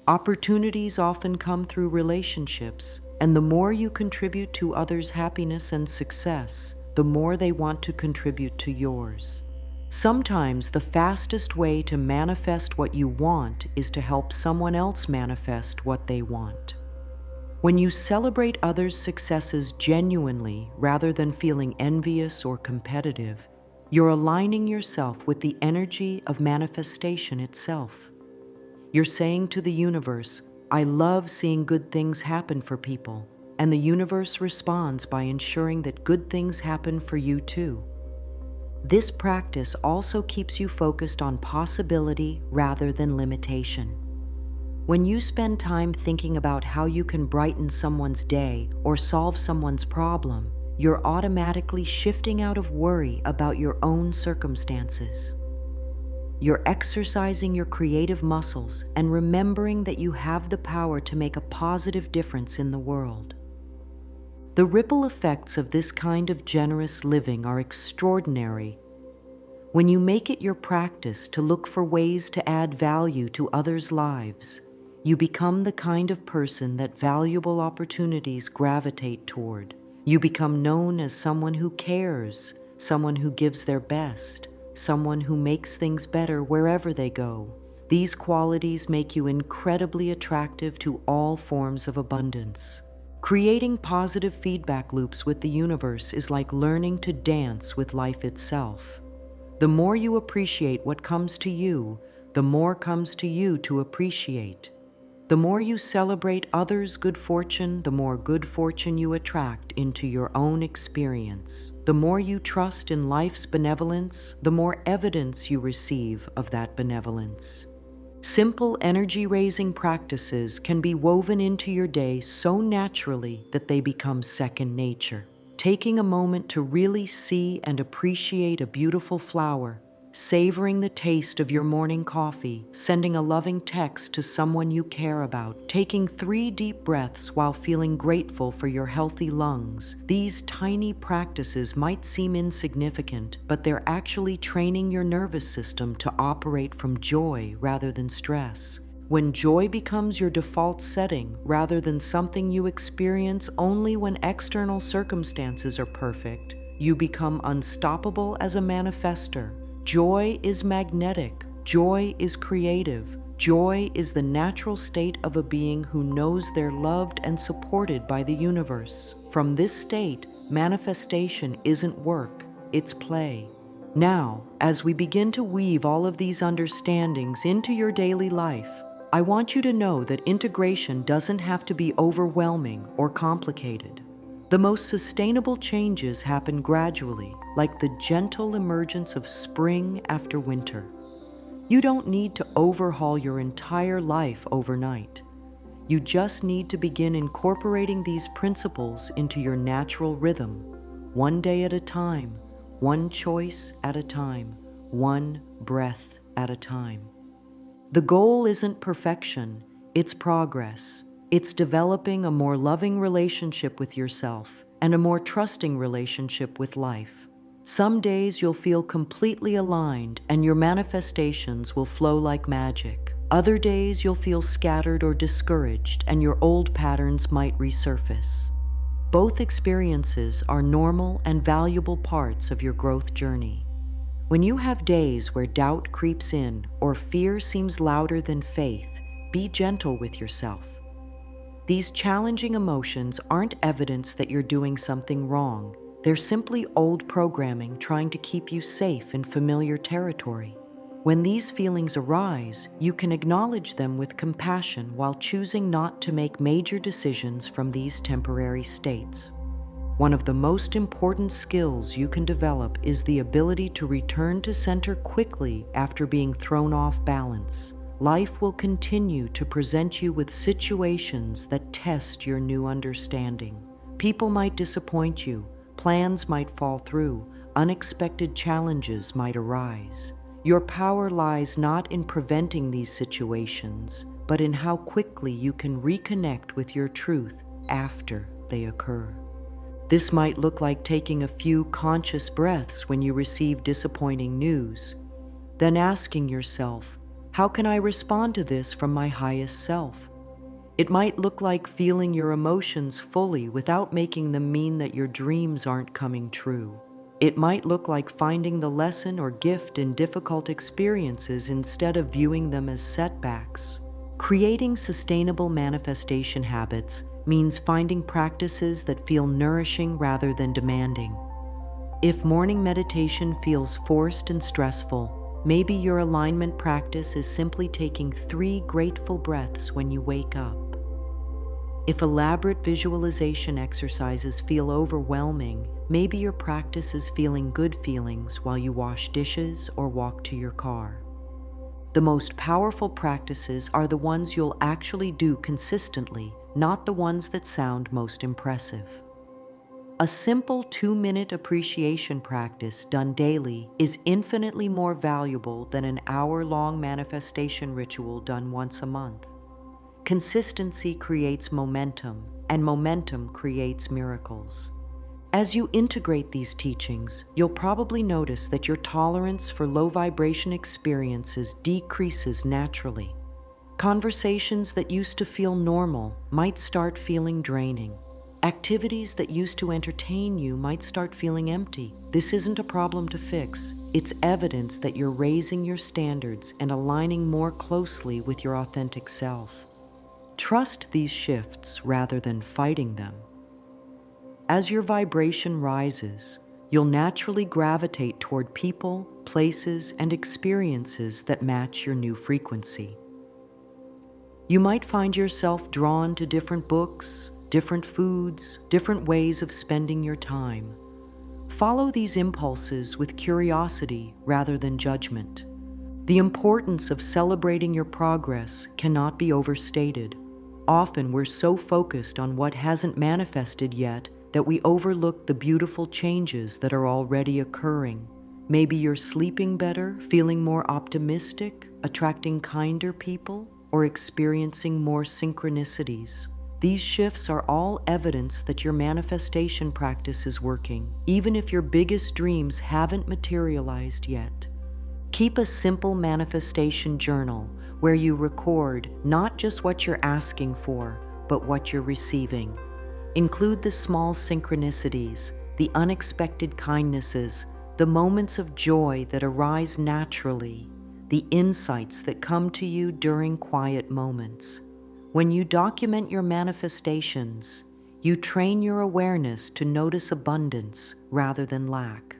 A: Opportunities often come through relationships, and the more you contribute to others' happiness and success, the more they want to contribute to yours. Sometimes the fastest way to manifest what you want is to help someone else manifest what they want. When you celebrate others' successes genuinely rather than feeling envious or competitive, you're aligning yourself with the energy of manifestation itself. You're saying to the universe, I love seeing good things happen for people, and the universe responds by ensuring that good things happen for you too. This practice also keeps you focused on possibility rather than limitation. When you spend time thinking about how you can brighten someone's day or solve someone's problem, you're automatically shifting out of worry about your own circumstances. You're exercising your creative muscles and remembering that you have the power to make a positive difference in the world. The ripple effects of this kind of generous living are extraordinary. When you make it your practice to look for ways to add value to others' lives, you become the kind of person that valuable opportunities gravitate toward. You become known as someone who cares, someone who gives their best, someone who makes things better wherever they go. These qualities make you incredibly attractive to all forms of abundance. Creating positive feedback loops with the universe is like learning to dance with life itself. The more you appreciate what comes to you, the more comes to you to appreciate. The more you celebrate others' good fortune, the more good fortune you attract into your own experience. The more you trust in life's benevolence, the more evidence you receive of that benevolence. Simple energy-raising practices can be woven into your day so naturally that they become second nature. Taking a moment to really see and appreciate a beautiful flower, savoring the taste of your morning coffee, sending a loving text to someone you care about, taking 3 deep breaths while feeling grateful for your healthy lungs. These tiny practices might seem insignificant, but they're actually training your nervous system to operate from joy rather than stress. When joy becomes your default setting rather than something you experience only when external circumstances are perfect, you become unstoppable as a manifester. Joy is magnetic. Joy is creative. Joy is the natural state of a being who knows they're loved and supported by the universe. From this state, manifestation isn't work, it's play. Now, as we begin to weave all of these understandings into your daily life, I want you to know that integration doesn't have to be overwhelming or complicated. The most sustainable changes happen gradually, like the gentle emergence of spring after winter. You don't need to overhaul your entire life overnight. You just need to begin incorporating these principles into your natural rhythm, one day at a time, one choice at a time, one breath at a time. The goal isn't perfection, it's progress. It's developing a more loving relationship with yourself and a more trusting relationship with life. Some days you'll feel completely aligned and your manifestations will flow like magic. Other days you'll feel scattered or discouraged and your old patterns might resurface. Both experiences are normal and valuable parts of your growth journey. When you have days where doubt creeps in or fear seems louder than faith, be gentle with yourself. These challenging emotions aren't evidence that you're doing something wrong. They're simply old programming trying to keep you safe in familiar territory. When these feelings arise, you can acknowledge them with compassion while choosing not to make major decisions from these temporary states. One of the most important skills you can develop is the ability to return to center quickly after being thrown off balance. Life will continue to present you with situations that test your new understanding. People might disappoint you, plans might fall through, unexpected challenges might arise. Your power lies not in preventing these situations, but in how quickly you can reconnect with your truth after they occur. This might look like taking a few conscious breaths when you receive disappointing news, then asking yourself, how can I respond to this from my highest self? It might look like feeling your emotions fully without making them mean that your dreams aren't coming true. It might look like finding the lesson or gift in difficult experiences instead of viewing them as setbacks. Creating sustainable manifestation habits means finding practices that feel nourishing rather than demanding. If morning meditation feels forced and stressful, maybe your alignment practice is simply taking 3 grateful breaths when you wake up. If elaborate visualization exercises feel overwhelming, maybe your practice is feeling good feelings while you wash dishes or walk to your car. The most powerful practices are the ones you'll actually do consistently, not the ones that sound most impressive. A simple 2-minute appreciation practice done daily is infinitely more valuable than an hour-long manifestation ritual done once a month. Consistency creates momentum, and momentum creates miracles. As you integrate these teachings, you'll probably notice that your tolerance for low vibration experiences decreases naturally. Conversations that used to feel normal might start feeling draining. Activities that used to entertain you might start feeling empty. This isn't a problem to fix. It's evidence that you're raising your standards and aligning more closely with your authentic self. Trust these shifts rather than fighting them. As your vibration rises, you'll naturally gravitate toward people, places, and experiences that match your new frequency. You might find yourself drawn to different books, different foods, different ways of spending your time. Follow these impulses with curiosity rather than judgment. The importance of celebrating your progress cannot be overstated. Often we're so focused on what hasn't manifested yet that we overlook the beautiful changes that are already occurring. Maybe you're sleeping better, feeling more optimistic, attracting kinder people, or experiencing more synchronicities. These shifts are all evidence that your manifestation practice is working, even if your biggest dreams haven't materialized yet. Keep a simple manifestation journal where you record not just what you're asking for, but what you're receiving. Include the small synchronicities, the unexpected kindnesses, the moments of joy that arise naturally, the insights that come to you during quiet moments. When you document your manifestations, you train your awareness to notice abundance rather than lack.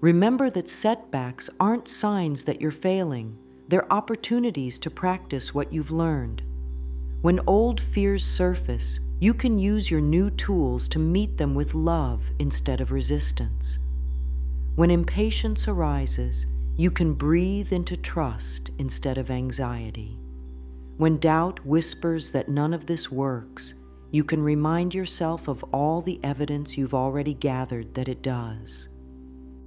A: Remember that setbacks aren't signs that you're failing. They're opportunities to practice what you've learned. When old fears surface, you can use your new tools to meet them with love instead of resistance. When impatience arises, you can breathe into trust instead of anxiety. When doubt whispers that none of this works, you can remind yourself of all the evidence you've already gathered that it does.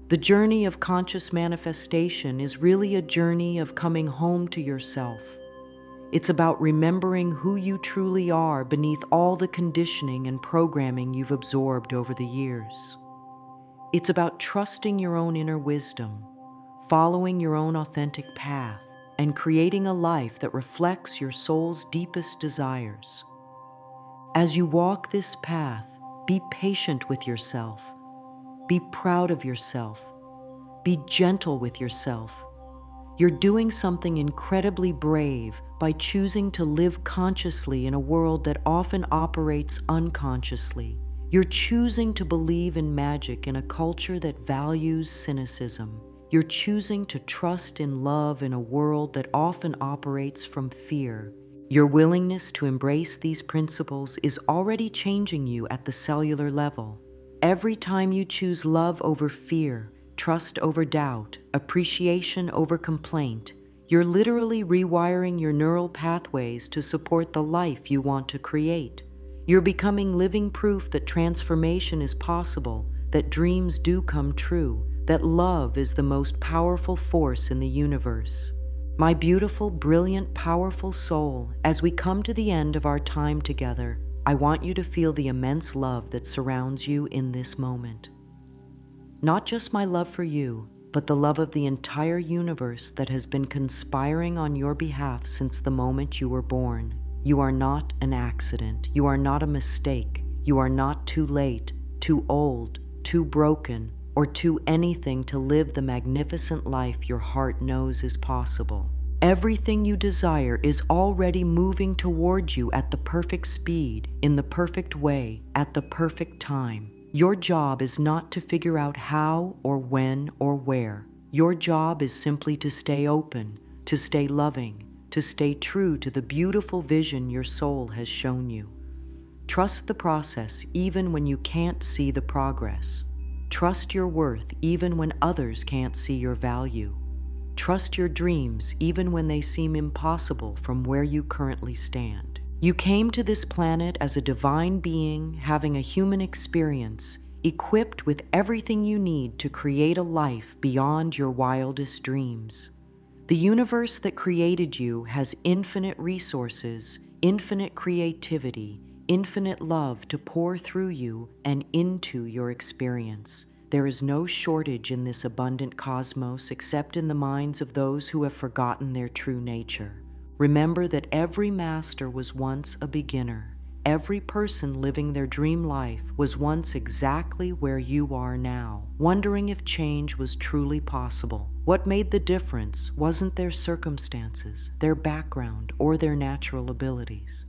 A: The journey of conscious manifestation is really a journey of coming home to yourself. It's about remembering who you truly are beneath all the conditioning and programming you've absorbed over the years. It's about trusting your own inner wisdom, following your own authentic path, and creating a life that reflects your soul's deepest desires. As you walk this path, be patient with yourself. Be proud of yourself. Be gentle with yourself. You're doing something incredibly brave by choosing to live consciously in a world that often operates unconsciously. You're choosing to believe in magic in a culture that values cynicism. You're choosing to trust in love in a world that often operates from fear. Your willingness to embrace these principles is already changing you at the cellular level. Every time you choose love over fear, trust over doubt, appreciation over complaint, you're literally rewiring your neural pathways to support the life you want to create. You're becoming living proof that transformation is possible, that dreams do come true, that love is the most powerful force in the universe. My beautiful, brilliant, powerful soul, as we come to the end of our time together, I want you to feel the immense love that surrounds you in this moment. Not just my love for you, but the love of the entire universe that has been conspiring on your behalf since the moment you were born. You are not an accident. You are not a mistake. You are not too late, too old, too broken, or too anything to live the magnificent life your heart knows is possible. Everything you desire is already moving towards you at the perfect speed, in the perfect way, at the perfect time. Your job is not to figure out how or when or where. Your job is simply to stay open, to stay loving, to stay true to the beautiful vision your soul has shown you. Trust the process even when you can't see the progress. Trust your worth even when others can't see your value. Trust your dreams even when they seem impossible from where you currently stand. You came to this planet as a divine being having a human experience, equipped with everything you need to create a life beyond your wildest dreams. The universe that created you has infinite resources, infinite creativity, infinite love to pour through you and into your experience. There is no shortage in this abundant cosmos except in the minds of those who have forgotten their true nature. Remember that every master was once a beginner. Every person living their dream life was once exactly where you are now, wondering if change was truly possible. What made the difference wasn't their circumstances, their background, or their natural abilities.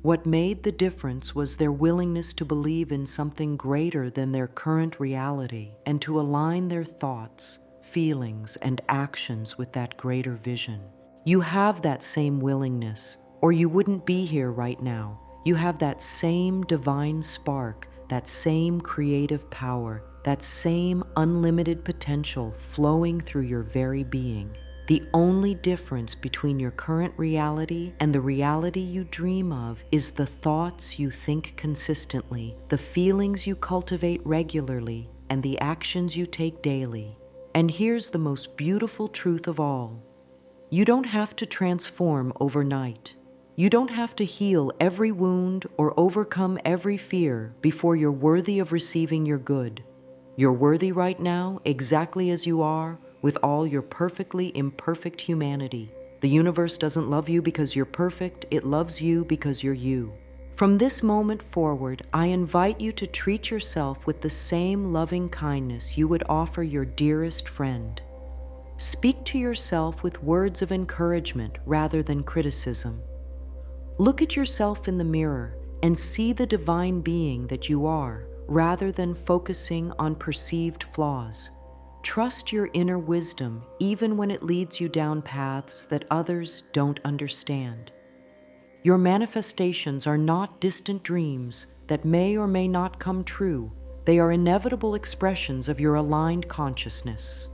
A: What made the difference was their willingness to believe in something greater than their current reality and to align their thoughts, feelings, and actions with that greater vision. You have that same willingness, or you wouldn't be here right now. You have that same divine spark, that same creative power, that same unlimited potential flowing through your very being. The only difference between your current reality and the reality you dream of is the thoughts you think consistently, the feelings you cultivate regularly, and the actions you take daily. And here's the most beautiful truth of all. You don't have to transform overnight. You don't have to heal every wound or overcome every fear before you're worthy of receiving your good. You're worthy right now, exactly as you are, with all your perfectly imperfect humanity. The universe doesn't love you because you're perfect, it loves you because you're you. From this moment forward, I invite you to treat yourself with the same loving kindness you would offer your dearest friend. Speak to yourself with words of encouragement rather than criticism. Look at yourself in the mirror and see the divine being that you are, rather than focusing on perceived flaws. Trust your inner wisdom even when it leads you down paths that others don't understand. Your manifestations are not distant dreams that may or may not come true. They are inevitable expressions of your aligned consciousness.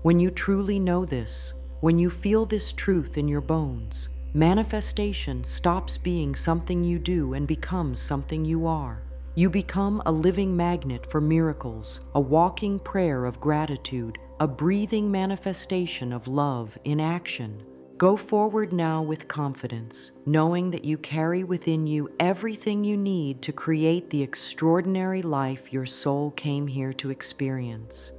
A: When you truly know this, when you feel this truth in your bones, manifestation stops being something you do and becomes something you are. You become a living magnet for miracles, a walking prayer of gratitude, a breathing manifestation of love in action. Go forward now with confidence, knowing that you carry within you everything you need to create the extraordinary life your soul came here to experience.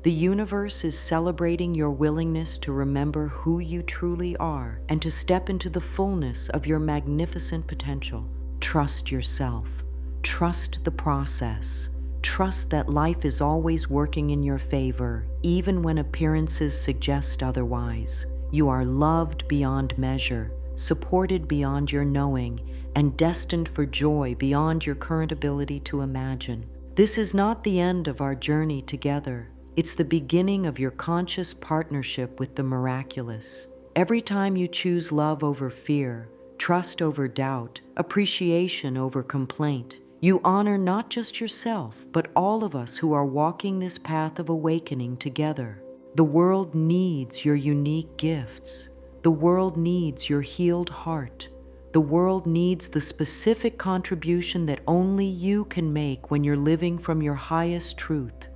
A: The universe is celebrating your willingness to remember who you truly are and to step into the fullness of your magnificent potential. Trust yourself. Trust the process. Trust that life is always working in your favor, even when appearances suggest otherwise. You are loved beyond measure, supported beyond your knowing, and destined for joy beyond your current ability to imagine. This is not the end of our journey together. It's the beginning of your conscious partnership with the miraculous. Every time you choose love over fear, trust over doubt, appreciation over complaint, you honor not just yourself, but all of us who are walking this path of awakening together. The world needs your unique gifts. The world needs your healed heart. The world needs the specific contribution that only you can make when you're living from your highest truth.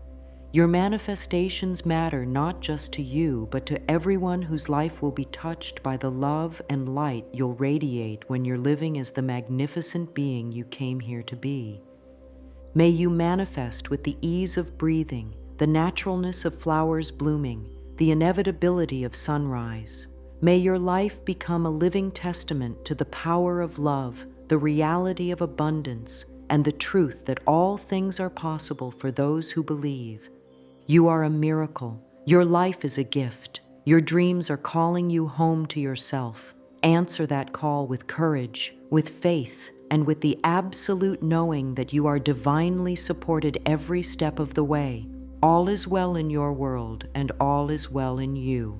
A: Your manifestations matter not just to you, but to everyone whose life will be touched by the love and light you'll radiate when you're living as the magnificent being you came here to be. May you manifest with the ease of breathing, the naturalness of flowers blooming, the inevitability of sunrise. May your life become a living testament to the power of love, the reality of abundance, and the truth that all things are possible for those who believe. You are a miracle. Your life is a gift. Your dreams are calling you home to yourself. Answer that call with courage, with faith, and with the absolute knowing that you are divinely supported every step of the way. All is well in your world, and all is well in you.